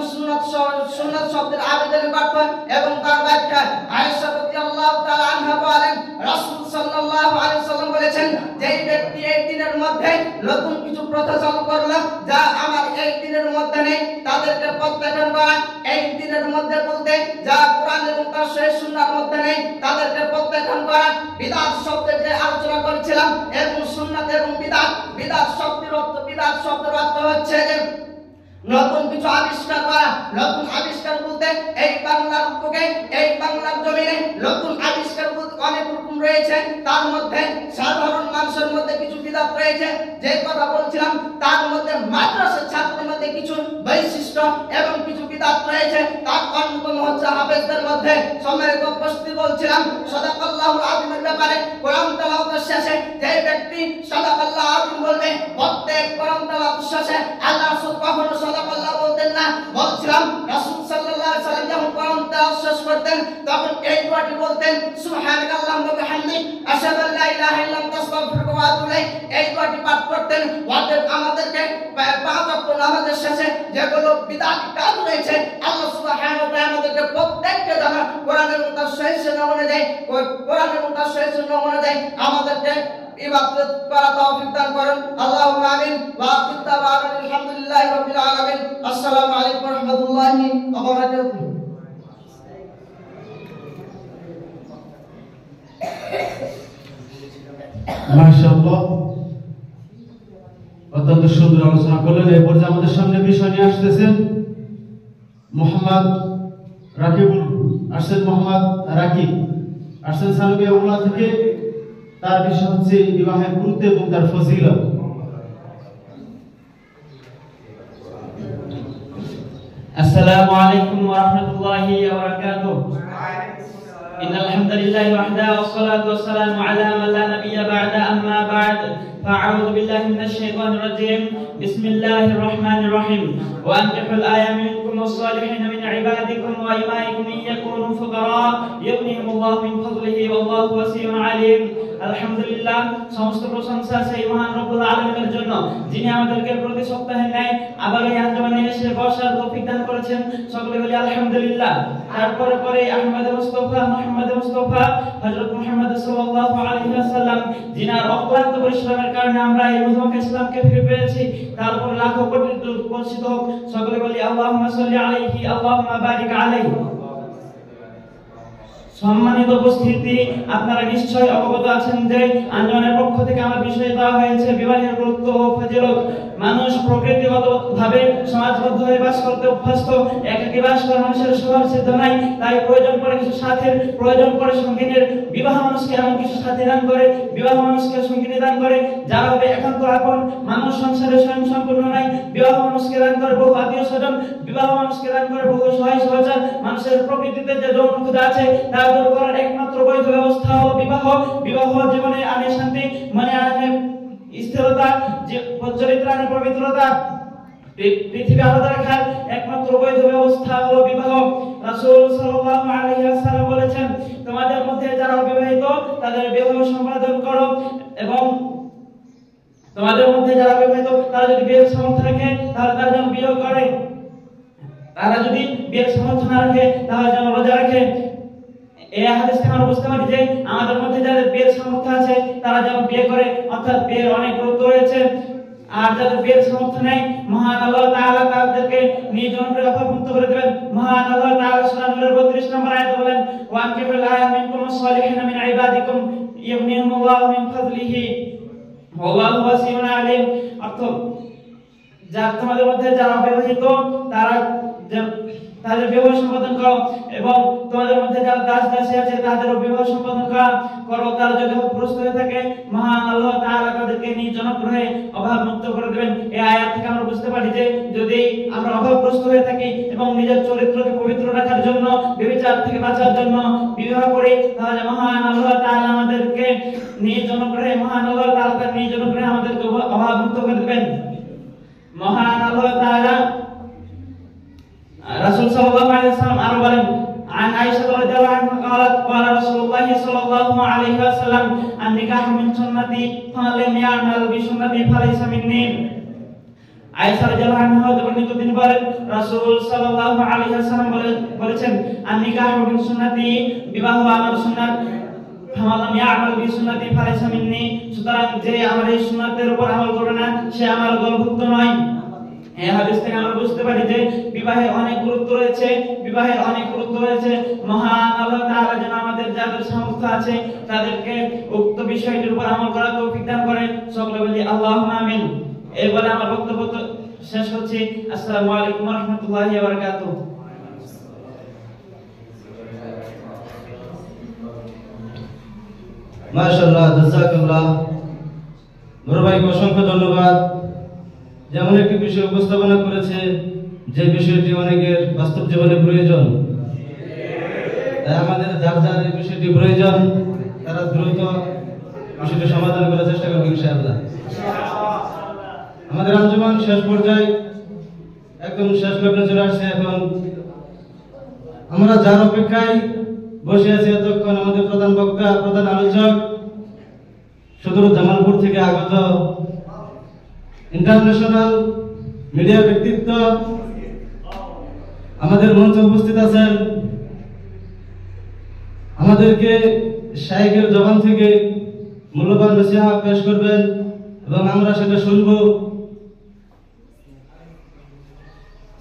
সুন্নাত শব্দের আবেদনের অর্থ এবং তার ব্যাখ্যা। আয়েশা রাদিয়াল্লাহু তাআলা আনহা বলেন, রাসূল সাল্লাল্লাহু আলাইহি ওয়াসাল্লাম বলেছেন, যে ব্যক্তি এই দিনের মধ্যে নতুন কিছু প্রথা চালু করলো যা আমার এই দিনের মধ্যে নেই, তাদেরকে প্রত্যাখ্যান করা। এই দিনের মধ্যে বলতে যা কোরআন এবং তার সহিহ সুন্নাহর মধ্যে নেই, তাদেরকে প্রত্যাখ্যান করা। বিদআত শব্দের যে আলোচনা করেছিলাম এবং সুন্নাত এবং বিদআত শব্দের অর্থ হচ্ছে যে নতুন কিছু আবিষ্কার করা। নতুন আবিষ্কার বলতে এই বাংলার বুকে, এই বাংলার জমিনে নতুন আবিষ্কার অনেক রকম রয়েছে, তার মধ্যে সাধারণ মানুষের মধ্যে কিছু বিদাত রয়েছে। যে কথা বলছিলাম তার মধ্যে মাদ্রাসার ছাত্রের মধ্যে কিছু বৈশিষ্ট্য এবং কিছু বিদাত রয়েছে। তার অন্যতম হচ্ছে হাফেজদের মধ্যে সম্মানিত উপস্থিতি বলছিলাম সাদাকাল্লাহুল আযীমের ব্যাপারে কোরআন তেলাওয়াতের শেষে যে ব্যক্তি সাদাকাল্লাহু আযীম বলবে, প্রত্যেক কোরআন তেলাওয়াতের শেষে আল্লাহ রাসূল কখনো সাদাকাল্লাহ বলতেন না। বলছিলাম রাসূল সাল্লাল্লাহু আলাইহি ওয়াসাল্লাম যখন কোরআন তেলাওয়াত শেষ করতেন তখন এই দোয়াটি বলতেন, সুবহানাকাল্লাহুম্মা ওয়া বিহামদিক আশহাদু আল্লা ইলাহা ইল্লা আনতা আস্তাগফিরুকা ওয়া আতুবু ইলাইক। এই দোয়াটি পাঠ করতেন। অতএব আমাদেরকে পাঁচ ওয়াক্ত নামাজের শেষে যেগুলো বিদআত কাজ রয়েছে আল্লাহ সুবহানাহু ওয়া তাআলা আমাদেরকে প্রত্যেককে জানা কোরআন এবং তার সহিহ সুন্নাহ অনুযায়ী আমাদেরকে ইবাদত করা তৌফিক দান করুন। আল্লাহুম্মা আমিন। ওয়া আখিরু দাওয়ানা আলহামদুলিল্লাহি রাব্বিল আলামিন। আসসালামু আলাইকুম ওয়া রাহমাতুল্লাহি ওয়া বারাকাতুহু। মাশাআল্লাহ, অত্যন্ত সুন্দর আলোচনা করলেন। এরপর যে আমাদের সামনে বিষয় নিয়ে আসতেছেন মোহাম্মদ রাকিবুল, আসছেন মোহাম্মদ রাকিব, আসছেন সালবিয়া উল্লাহ থেকে। তার বিষয় হচ্ছে বিবাহের গুরুত্ব এবং তার ফজিলত। আসসালামু আলাইকুম ওয়া রাহমাতুল্লাহি ওয়া বারাকাতুহু। ইন্নাল হামদালিল্লাহি ওয়াহদাহু ওয়াস-সালাতু ওয়াস-সালামু আলা মান লা নাবিয়্যা বা'দা, আম্মা বা'দ। ফাআউযু বিল্লাহি মিনাশ শাইতানির রাজীম। বিসমিল্লাহির রাহমানির রাহিম। ওয়া আনকিহুল আয়ামা মিনকুম ওয়াস-সালিহিনা মিন ইবাদিকুম ওয়া ইমাইকুম ইন ইয়াকুনু ফুকারা ইউগনিহিমুল্লাহু মিন ফাদলিহি ওয়াল্লাহু ওয়াসিউন আলীম। আলহামদুলিল্লাহ, সমস্ত প্রশংসা সেই মহান রব্বুল আলামিনের জন্য, যিনি আমাদেরকে প্রতি সপ্তাহে ন্যায় আবার এই আঞ্জুমানে এসে বসার তৌফিক দান করেছেন। সকলে বলি আলহামদুলিল্লাহ। তারপরে পরে আহমদে মুস্তাফা, মুহাম্মদে মুস্তাফা, হযরত মুহাম্মদ সাল্লাল্লাহু আলাইহি ওয়াসাল্লাম, যিনার অক্লান্ত পরিশ্রমের কারণে আমরা এই মহান ইসলামকে ফিরে পেয়েছি, তারপর লাখো কোটি বর্ষিত হোক। সকলে বলি আল্লাহুম্মা সাল্লি আলাইহি, আল্লাহুম্মা বারিক আলাইহি। সম্মানিত উপস্থিতি, আপনারা নিশ্চয় অবগত আছেন যে আঞ্জুমানের পক্ষ থেকে আমার বিষয়ে দেওয়া হয়েছে বিবাহের গুরুত্ব ও ফজিলত। মানুষ প্রকৃতিগতভাবে সমাজবদ্ধ হয়ে বাস করতে অভ্যস্ত। একাকী বাস করা মানুষের স্বভাব সিদ্ধ নাই, তাই প্রয়োজন পড়ে কিছু সাথীর, প্রয়োজন পড়ে সঙ্গিনীর। বিবাহ মানুষকে এমন কিছু সাথী দান করে, বিবাহ মানুষকে সঙ্গিনী দান করে যারা হবে একান্ত আপন। মানুষ সংসারে স্বয়ং সম্পূর্ণ নাই, বিবাহ মানুষকে দান করে বহু আত্মীয় স্বজন, বিবাহ মানুষকে দান করে বহু সহায় সহচর। মানুষের প্রকৃতিতে যে যৌন ক্ষুধা আছে তা দূর করার একমাত্র বৈধ ব্যবস্থা হলো বিবাহ। বিবাহ জীবনে আনে শান্তি, মনে আনে স্থিরতা, চরিত্র আনে পবিত্রতা, পৃথিবী আলাদা রাখার একমাত্র বৈধ ব্যবস্থা হলো বিবাহ। রাসূল সাল্লাল্লাহু আলাইহি ওয়াসাল্লাম বলেছেন, তোমাদের মধ্যে যারা অবিবাহিত তাদের বিবাহ সম্পাদন করো, এবং তোমাদের মধ্যে যারা অবিবাহিত তারা যদি বিয়ের সামর্থ্য রাখে তাহলে তারা যেন বিয়ে করে, তারা যদি বিয়ের সামর্থ্য না রাখে তাহলে যেন রোজা রাখে। এই হাদিস থেকে আমরা বুঝতে পারি যে আমাদের মধ্যে যাদের বিয়ের সামর্থ্য আছে তারা যেন বিয়ে করে, অর্থাৎ বিয়ের অনেক গুরুত্ব রয়েছে। আর যাদের বিয়ের সামর্থ্য নেই, মহান আল্লাহ তাআলা তাদেরকে নিজ অনুগ্রহে অভাবমুক্ত করে দেবেন। মহান আল্লাহ তাআলা সূরা নূরের 32 নম্বর আয়াতে বলেন, ওয়া আনকিহুল আয়ামা মিনকুম ওয়াস-সালিহিনা মিন ইবাদিকুম ইউগনিহিমুল্লাহু মিন ফাদলিহি ওয়াল্লাহু ওয়াসিউন আলীম। অর্থাৎ যারা তোমাদের মধ্যে যারা অবিবাহিত তারা তাদের বিবাহ সম্পাদন করো, এবং তোমাদের মধ্যে যারা দাস দাসী আছে তাদের বিবাহ সম্পাদন করো। তারা যদি প্রস্তুত হয়ে থাকে মহান আল্লাহ তাআলা তাদেরকে নিজ অনুগ্রহে অভাব মুক্ত করে দেবেন। এই আয়াত থেকে আমরা বুঝতে পারি যে যদি আমরা অভাবগ্রস্ত হয়ে থাকি এবং নিজের চরিত্রকে পবিত্র রাখার জন্য, ব্যভিচার থেকে বাঁচার জন্য বিবাহ করি, তাহলে মহান আল্লাহ তাআলা আমাদেরকে নিজ অনুগ্রহে, মহান আল্লাহ তাআলা নিজ অনুগ্রহে আমাদেরকে অভাব মুক্ত করে দেবেন। মহান আল্লাহ তাআলা রাসূল সাল্লাল্লাহু আলাইহি ওয়াসাল্লাম আরো বলেন, عن عائشة رضي الله عنها قالت قال رسول الله صلى الله عليه وسلم النكاح من سنتي فمن لم يعمل بسنتي فليس مني। আয়েশা রাদিয়াল্লাহু আনহা বর্ণিত তিনি বলেন, রাসূল সাল্লাল্লাহু আলাইহি ওয়াসাল্লাম বলেছেন, আন-নিকাহু মিন সুন্নতি, বিবাহ আমার সুন্নাত, ফামান লাম ইয়ামাল বিসুন্নতি ফালাইসা মিন্নি। সুতরাং যে আমার এই সুন্নাতের উপর আমল করবে না সে আমার দলভুক্ত নয়। এই হাদিস থেকে আমরা বুঝতে পারি যে বিবাহের অনেক গুরুত্ব রয়েছে, বিবাহের অনেক গুরুত্ব রয়েছে। মহান আল্লাহ তাআলা যেন আমাদের যাদের সামর্থ্য আছে তাদেরকে উক্ত বিষয়টির উপর আমল করার তৌফিক দান করেন। সকলে বলি আল্লাহুম্মা আমিন। এই বলে আমার বক্তব্য শেষ করছি। আসসালামু আলাইকুম ওয়া রাহমাতুল্লাহি ওয়া বারাকাতুহু। মাশাআল্লাহ, জাযাকাল্লাহ। বড় ভাইকে অসংখ্য ধন্যবাদ। যেমন একটি বিষয় উপস্থাপনা করেছে যে বিষয়টি অনেকের বাস্তব জীবনে প্রয়োজন, তাই আমাদের যার যার এই বিষয়টি প্রয়োজন তারা দ্রুত বিষয়টি সমাধান করার চেষ্টা করবে ইনশাআল্লাহ। আমাদের আঞ্জুমান শেষ পর্যায়ে একদম শেষ লগ্নে চলে আসছে। এখন আমরা যার অপেক্ষায় বসে আছি এতক্ষণ আমাদের প্রধান বক্তা, প্রধান আলোচক, সদর জামালপুর থেকে আগত ইন্টারন্যাশনাল মিডিয়া ব্যক্তিত্ব আমাদের মঞ্চে উপস্থিত আছেন। আমাদেরকে শায়েখের জবান থেকে মূল্যবান নসিহত পেশ করবেন এবং আমরা সেটা শুনবো।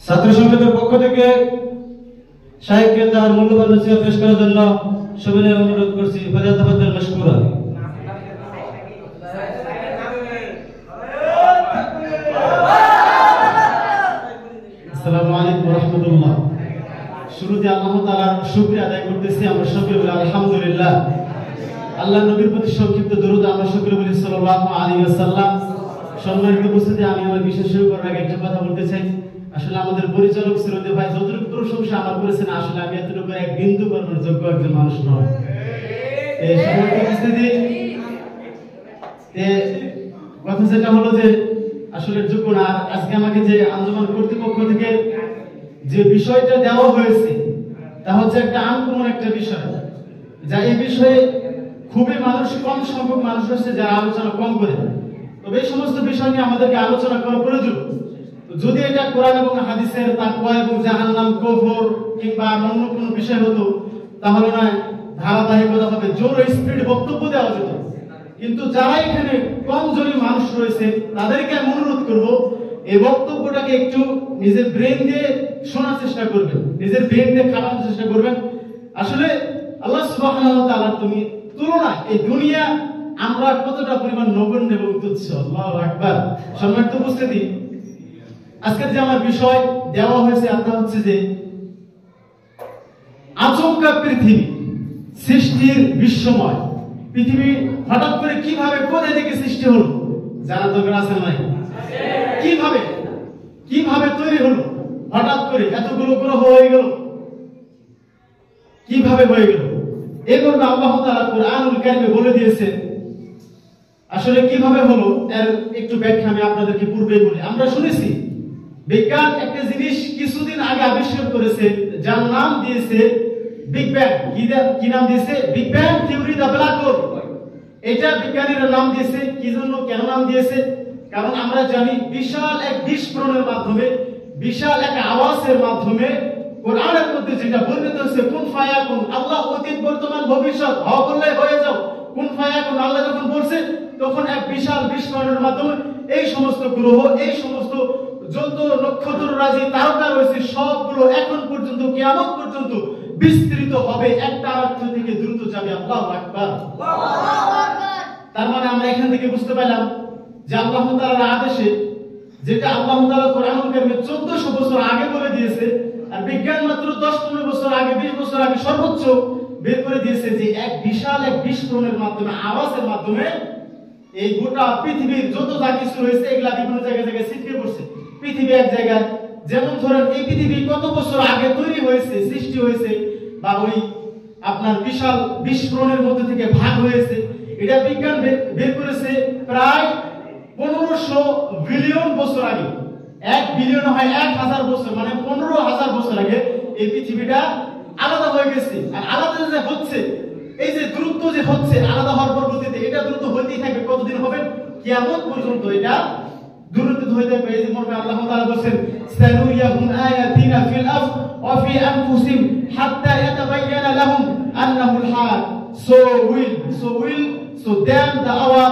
ছাত্র সংসদের পক্ষ থেকে শায়েখকে তার মূল্যবান নসিহত পেশ করার জন্য সবিনয় অনুরোধ করছি। ফালিয়াতাফাদ্দাল মাশকুরা। আসসালামু আলাইকুম ওয়া রাহমাতুল্লাহ। শুরুতে আল্লাহ তাআলার শুকরিয়া আদায় করতেছি। আমরা সকলে বলি আলহামদুলিল্লাহ। আল্লাহ নবীর প্রতি সংক্ষিপ্ত দরুদ আমরা সকলে বলি সাল্লাল্লাহু আলাইহি ওয়াসাল্লাম। সম্মানিত উপস্থিতি, আমি আমার বিশেষ শুরু করার আগে একটা কথা বলতে চাই। আসলে আমাদের পরিচালক শ্রদ্ধেয় ভাই যতটুকু প্রশংসা আমার করেছেন, আসলে আমি এতটুকু এক বিন্দু করার যোগ্য একজন মানুষ নয়। এই সম্মানিত উপস্থিতি, কথা যেটা হলো যে আসলে যোগ্য না। আজকে আমাকে যে আঞ্জুমান কর্তৃপক্ষ থেকে যে বিষয়টা দেওয়া হয়েছে তা হচ্ছে একটা আনকমন একটা বিষয়, যা এই বিষয়ে খুবই মানুষ, কম সংখ্যক মানুষ আছে যারা আলোচনা কম করে। তবে এই সমস্ত বিষয় নিয়ে আমাদেরকে আলোচনা করা প্রয়োজন। যদি এটা কোরআন এবং হাদিসের তাকওয়া এবং জাহান্নাম, কুফর কিংবা অন্য কোনো বিষয় হতো তাহলে না ধারাবাহিকতা হবে, জোর স্পিড বক্তব্য দেওয়া যেত। কিন্তু যারা এখানে কম জনই মানুষ রয়েছে তাদেরকে আমি অনুরোধ করব এই বক্তব্যটাকে একটু নিজের ব্রেন দিয়ে শোনার চেষ্টা করবেন, নিজের ব্রেন দিয়ে খাটানোর চেষ্টা করবেন। আসলে আল্লাহ সুবহানাহু ওয়া তাআলার তুলনায় এই দুনিয়া আমরা কতটা পরিমাণ নগণ্য এবং তুচ্ছ। আল্লাহু আকবার। সম্মানিত উপস্থিতি, আজকে যে আমার বিষয় দেওয়া হয়েছে তা হচ্ছে যে আচমকা পৃথিবী, সৃষ্টির বিস্ময়। পৃথিবী হঠাৎ করে কিভাবে কোথা থেকে সৃষ্টি হলো জানা দরকার আছে নাই? কিভাবে তৈরি হলো, হঠাৎ করে এতগুলো গ্রহ হয়ে গেল, কিভাবে হয়ে গেল? এগুলো আল্লাহ তাআলা কুরআনুল কারীমে বলে দিয়েছেন। আসলে কিভাবে হলো এর একটু ব্যাখ্যা আমি আপনাদেরকে পূর্বে বলি। আমরা শুনেছি বিজ্ঞান একটা জিনিস কিছুদিন আগে আবিষ্কার করেছে যার নাম দিয়েছে বিগ ব্যাং। কি নাম দিয়েছে? Big bang theory, the black hole. এটা বিজ্ঞানীরা নাম দিয়েছে কি জন্য, কেন নাম দিয়েছে? কারণ আমরা জানি বিশাল এক বিস্ফোরণের মাধ্যমে, বিশাল এক আওয়াজের মাধ্যমে কোরআনের মধ্যে যেটা বর্ণিত হয়েছে কুন ফায়াকুন, আল্লাহ অতীত বর্তমান ভবিষ্যৎ, হওয়া বললে হয়ে যাও, কুন ফায়াকুন আল্লাহ যখন বলছে তখন এক বিশাল বিস্ফোরণের মাধ্যমে এই সমস্ত গ্রহ, এই সমস্ত যত নক্ষত্র রাজি তারকা রয়েছে সবগুলো এখন পর্যন্ত কিয়ামত পর্যন্ত বিস্তৃত হবে, একটা আরেকটা থেকে দ্রুত যাবে। আল্লাহু আকবার। তার মানে আমরা এখান থেকে বুঝতে পারলাম যে আল্লাহ তাআলার আদেশে, যেটা আল্লাহ তাআলা কোরআনুল কারীমে 1400 বছর আগে বলে দিয়েছে, আর বিজ্ঞান মাত্র 10-15 বছর আগে, 20 বছর আগে সর্বোচ্চ বের করে দিয়েছে যে এক বিশাল এক বিস্ফোরণের মাধ্যমে, আওয়াজের মাধ্যমে এই গোটা পৃথিবীর যত যা কিছু রয়েছে এগুলা বিভিন্ন জায়গায় ছিটকে পড়ছে। পৃথিবী এক জায়গায়, যেমন ধরেন এই পৃথিবী কত বছর আগে তৈরি হয়েছে, সৃষ্টি হয়েছে, বা ওই আপনার বিশাল বিস্ফোরণের মধ্যে থেকে ভাগ হয়েছে, এটা বিজ্ঞান বের করেছে প্রায় 1500 বিলিয়ন বছর আগে। 1 বিলিয়ন হয় 1000 বছর, মানে 15,000 বছর আগে এই পৃথিবীটা আলাদা হয়ে গেছে। আর আলাদা যে হচ্ছে, এই যে দ্রুত যে হচ্ছে আলাদা হওয়ার পরবর্তীতে এটা দ্রুত হইতেই থাকবে। কতদিন হবে? কিয়ামত পর্যন্ত এটা দ্রুত হইতে থাকবে। এই যে মর্মে আল্লাহ তাআলা বলেন সানুরিয়াহুম আয়াতিনা ফিল আরদ ওয়া ফি আনফুসিহিম হাত্তা ইয়াতাবায়ানা লাহুম আন্নাহুল হক। So then the hour,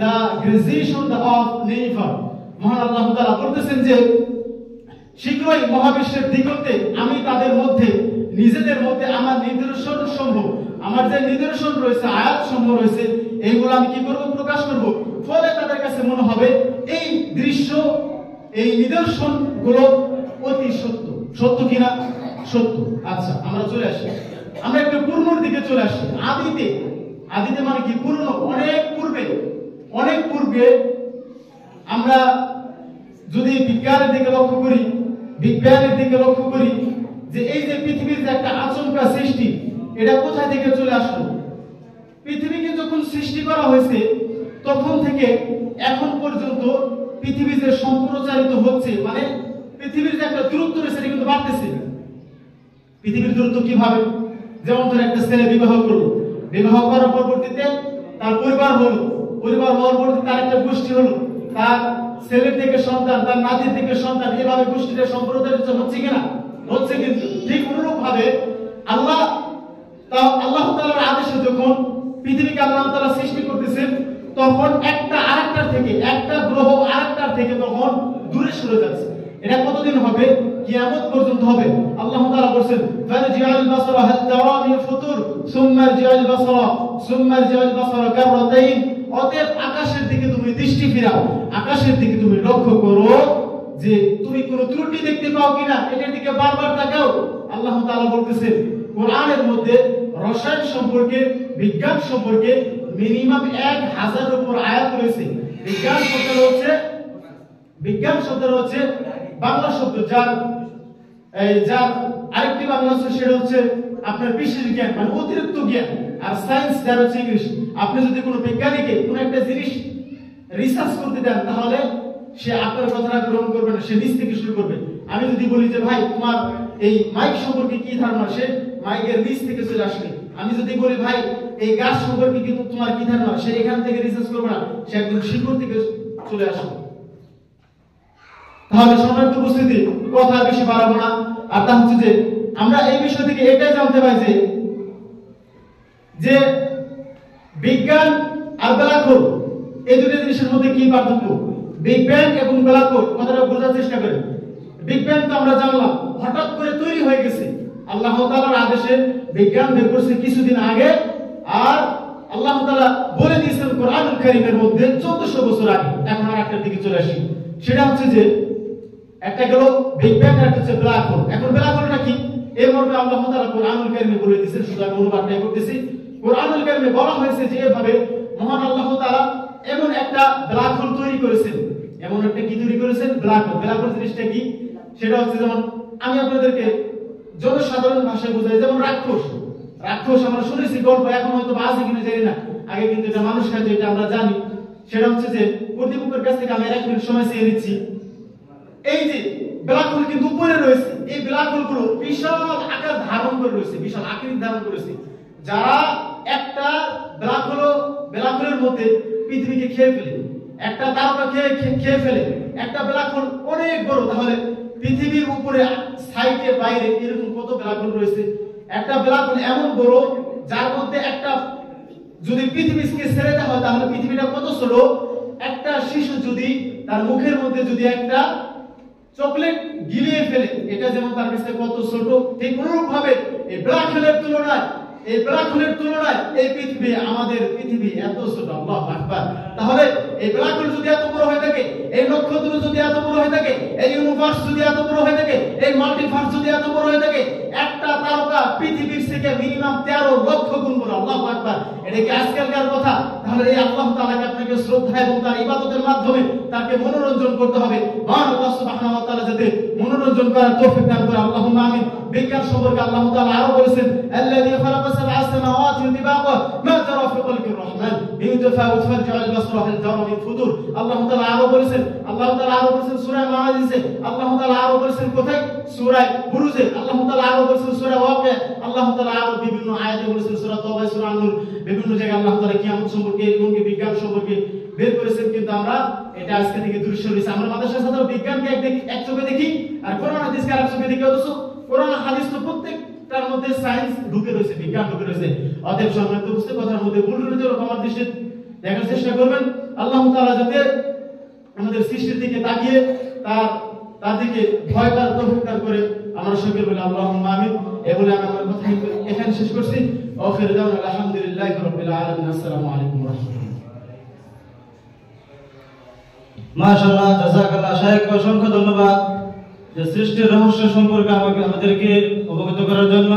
the graduation of Nefer. মহান আল্লাহ তাআলা বলতেছেন যে শীঘ্রই মহাবিশ্বের দিগন্তে আমি তাদের মধ্যে, নিজেদের মধ্যে আমার নিদর্শন সমূহ, আমার যে নিদর্শন রয়েছে, আয়াত সমূহ রয়েছে, এইগুলো আমি কি করব? প্রকাশ করব। ফলে তাদের কাছে মনে হবে এই দৃশ্য, এই নিদর্শন গুলো অতি সত্য। সত্য কিনা? সত্য। আচ্ছা, আমরা চলে আসি, আমরা একটু পূর্ণর দিকে চলে আসি। আদিতে আদিতে মানে কি? পুরনো, অনেক পূর্বে। আমরা যদি বিজ্ঞানের দিকে লক্ষ্য করি যে এই যে পৃথিবীর যে একটা আচমকা সৃষ্টি, এটা কোথায় থেকে চলে আসলো? পৃথিবীকে যখন সৃষ্টি করা হয়েছে তখন থেকে এখন পর্যন্ত পৃথিবী যে সম্প্রচারিত হচ্ছে, মানে পৃথিবীর যে একটা দূরত্ব রয়েছে সেটা কিন্তু বাড়তেছে। পৃথিবীর দূরত্ব কিভাবে? যেমন ধরে একটা ছেলে বিবাহ করলো, বিবাহ করার পরবর্তীতে তার পরিবার হলো, পরিবার হওয়ার পরবর্তীতে তার একটা গোষ্ঠী হলো, তার ছেলের থেকে সন্তান, তার নাতির থেকে সন্তান, এভাবে গোষ্ঠীটা সম্প্রচারিত হচ্ছে কিনা? হচ্ছে। কিন্তু ঠিক অনুরূপ ভাবে আল্লাহ তাআলার আদেশে যখন পৃথিবীকে আল্লাহ তাআলা সৃষ্টি করতেছেন তখন একটা আরেকটার থেকে, একটা গ্রহ আরেকটার থেকে তখন দূরে সরে যাচ্ছে। এটা কতদিন হবে? কিয়ামত পর্যন্ত হবে। আল্লাহ তাআলা বলেন ফারজিআল বাসরা হাল তারা মিন ফুতুর সুম্মা রজিআল বাসরা কাররাতাইন। অতএব আকাশের দিকে তুমি দৃষ্টি ফিরাও, আকাশের দিকে তুমি লক্ষ্য করো যে তুমি কোনো ত্রুটি দেখতে পাও কিনা, এটার দিকে বারবার তাকাও। আল্লাহ তাআলা বলতেছেন কোরআনের মধ্যে রসায়ন সম্পর্কে, বিজ্ঞান সম্পর্কে মিনিমাম 1000 উপর আয়াত রয়েছে। বিজ্ঞান শব্দটা হচ্ছে বাংলা শব্দ, যার আরেকটি বাংলা হচ্ছে সেটা হচ্ছে আপনার বিশেষ জ্ঞান, মানে অতিরিক্ত জ্ঞান। আর সায়েন্স যার হচ্ছে ইংলিশ। আপনি যদি কোনো বিজ্ঞানীকে কোনো একটা জিনিস রিসার্চ করতে দেন তাহলে সে আপনার কথাটা গ্রহণ করবে না, সে নিজ থেকে শুরু করবে। আমি যদি বলি যে ভাই তোমার এই মাইক সম্পর্কে কি ধারণা, সে মাইকের নিচ থেকে চলে আসবে। আমি যদি বলি ভাই এই গাছ সম্পর্কে কিন্তু তোমার কি ধারণা, সে এখান থেকে রিসার্চ করবে না, সে একদম শিকড় থেকে চলে আসবে। তাহলে সম্মানিত উপস্থিতি, কথা বেশি বাড়াবো না। আর তা হচ্ছে যে আমরা এই বিষয় থেকে এটাই জানতে পাই যে বিজ্ঞান আর ব্ল্যাক হোল এই দুটো জিনিসের মধ্যে কি পার্থক্য। বিগ ব্যাং এবং ব্ল্যাক হোল কথাটা বোঝার চেষ্টা করেন। বিগ ব্যাং তো আমরা জানলাম হঠাৎ করে তৈরি হয়ে গেছে, আল্লাহ তাআলার আদেশে বিজ্ঞান বের করছে কিছুদিন আগে। আর আল্লাহ তাআলা বলে দিয়েছেন কোরআনুল কারীমের মধ্যে 1400 বছর আগে। এখন আর একটা দিকে চলে আসি, সেটা হচ্ছে যে একটা গেল বিগ ব্যাং আর একটা হচ্ছে ব্ল্যাক হোল। এখন ব্ল্যাক হোলটা কি এর মর্মে আল্লাহ তাআলা কোরআনুল কারীমে বলে দিয়েছেন, শুধু আমি অনুবাদটাই করতেছি। কোরআনুল কারীমে বলা হয়েছে যে এভাবে মহান আল্লাহ তাআলা এমন একটা ব্ল্যাক হোল তৈরি করেছেন, এমন একটা কি তৈরি করেছেন? Black hole. ব্ল্যাক হোল জিনিসটা কি? সেটা হচ্ছে যেমন আমি আপনাদেরকে জনসাধারণ ভাষায় বোঝাই, যেমন রাক্ষস আমরা শুনেছি গল্প, এখন হয়তো আছে কিনা জানি না, আগে কিন্তু এটা মানুষ খাইতো, এটা আমরা জানি। সেটা হচ্ছে যে কর্তৃপক্ষের কাছ থেকে আমি 1 মিনিট সময় চেয়ে নিচ্ছি। এই যে ব্ল্যাক হোল কিন্তু উপরে রয়েছে, এই ব্ল্যাক হোলগুলো বিশাল আকার ধারণ করে রয়েছে, বিশাল আকৃতি ধারণ করেছে। যারা একটা ব্ল্যাক হোলের মধ্যে পৃথিবীকে খেয়ে ফেলে, একটা তারকা খেয়ে ফেলে, একটা ব্ল্যাক হোল অনেক বড়। তাহলে পৃথিবীর উপরে সাইডে বাইরে এরকম কত ব্ল্যাক হোল রয়েছে? একটা ব্ল্যাক হোল এমন বড় যার মধ্যে একটা যদি পৃথিবীকে ছেড়ে দেওয়া হয় তাহলে পৃথিবীটা কত ছোট। একটা শিশু যদি তার মুখের মধ্যে যদি একটা চকলেট গিলিয়ে ফেলে, এটা যেমন তার কাছে কত ছোট, ঠিক অনুরূপ ভাবে এই ব্ল্যাক হোলের তুলনায় এই পৃথিবী, আমাদের পৃথিবী এত ছোট। আল্লাহু আকবার। তাহলে এই ব্ল্যাক হোল যদি এত বড় হয়ে থাকে, এই নক্ষত্র যদি এত বড় হয়ে থাকে, এই ইউনিভার্স যদি এত বড় হয়ে থাকে, এই মাল্টিভার্স যদি এত বড় হয়ে থাকে, একটা তারকা পৃথিবীর থেকে মিনিমাম 13 লক্ষ গুণ বড়। আল্লাহু আকবার। এটা কি আজকালকার কথা? তাহলে এই আল্লাহ তাআলাকে আপনাকে শ্রদ্ধা এবং তার ইবাদতের মাধ্যমে তাকে মনোরঞ্জন করতে হবে। মহান আল্লাহ সুবহানাহু ওয়া তাআলা যাতে মনোরঞ্জন করার তৌফিক দান করে, আল্লাহুম্মা আমিন। বিজ্ঞান সম্পর্কে আল্লাহ তাআলা আরো বলেছেন আল্লাযী খালাকা সাবআ সামাওয়াতি তিবাকা মা তারা ফি খালকির রহমান বিতাফাউত ফারজিআল বাসরা হাল তারা মিন ফুতুর। আল্লাহ তাআলা আরো বলেছেন সূরা মাআরিজে, আল্লাহ তাআলা আরো বলেছেন কোথায়? সূরা বুরুজে, আল্লাহ তাআলা আরো বলেছেন সূরা ওয়াকিয়া, আল্লাহ তাআলা আরো বিভিন্ন আয়াতে বলেছেন সূরা তাওবা, সূরা নূর, বিভিন্ন জায়গায় আল্লাহ তাআলা কিয়ামত সম্পর্কে এবং বিজ্ঞান সম্পর্কে বের করেছেন। কিন্তু আমরা এটা আজকে থেকে দূরে সরিয়েছি। আমরা মাদ্রাসার সাথে বিজ্ঞানকে এক চোখে দেখি আর কোরআন হাদিসকে আরেক চোখে দেখি। অথচ কোরআন হাদিস তো প্রত্যেকটার মধ্যে সায়েন্স ঢুকে রয়েছে, বিজ্ঞান ঢুকে রয়েছে। অতএব সম্মানিত উপস্থিত, কথার মধ্যে ভুল ত্রুটি আমার দৃষ্টি দেখার চেষ্টা করবেন। আল্লাহ তাআলা যাতে আমাদের সৃষ্টির দিকে তাকিয়ে তার দিকে ভয় করার তৌফিক দান করে। আমরা সকলে বলি আল্লাহুম্মা আমিন। এই বলে আমি আমার কথা এখানে শেষ করছি। আখির দাওয়ানা আলহামদুলিল্লাহি রাব্বিল আলামিন। আসসালামু আলাইকুম ওয়া রাহমাতুল্লাহ। মাশাআল্লাহ, জাযাকাল্লাহ শাইখ, অসংখ্য ধন্যবাদ যে সৃষ্টির রহস্য সম্পর্কে আমাদেরকে অবগত করার জন্য।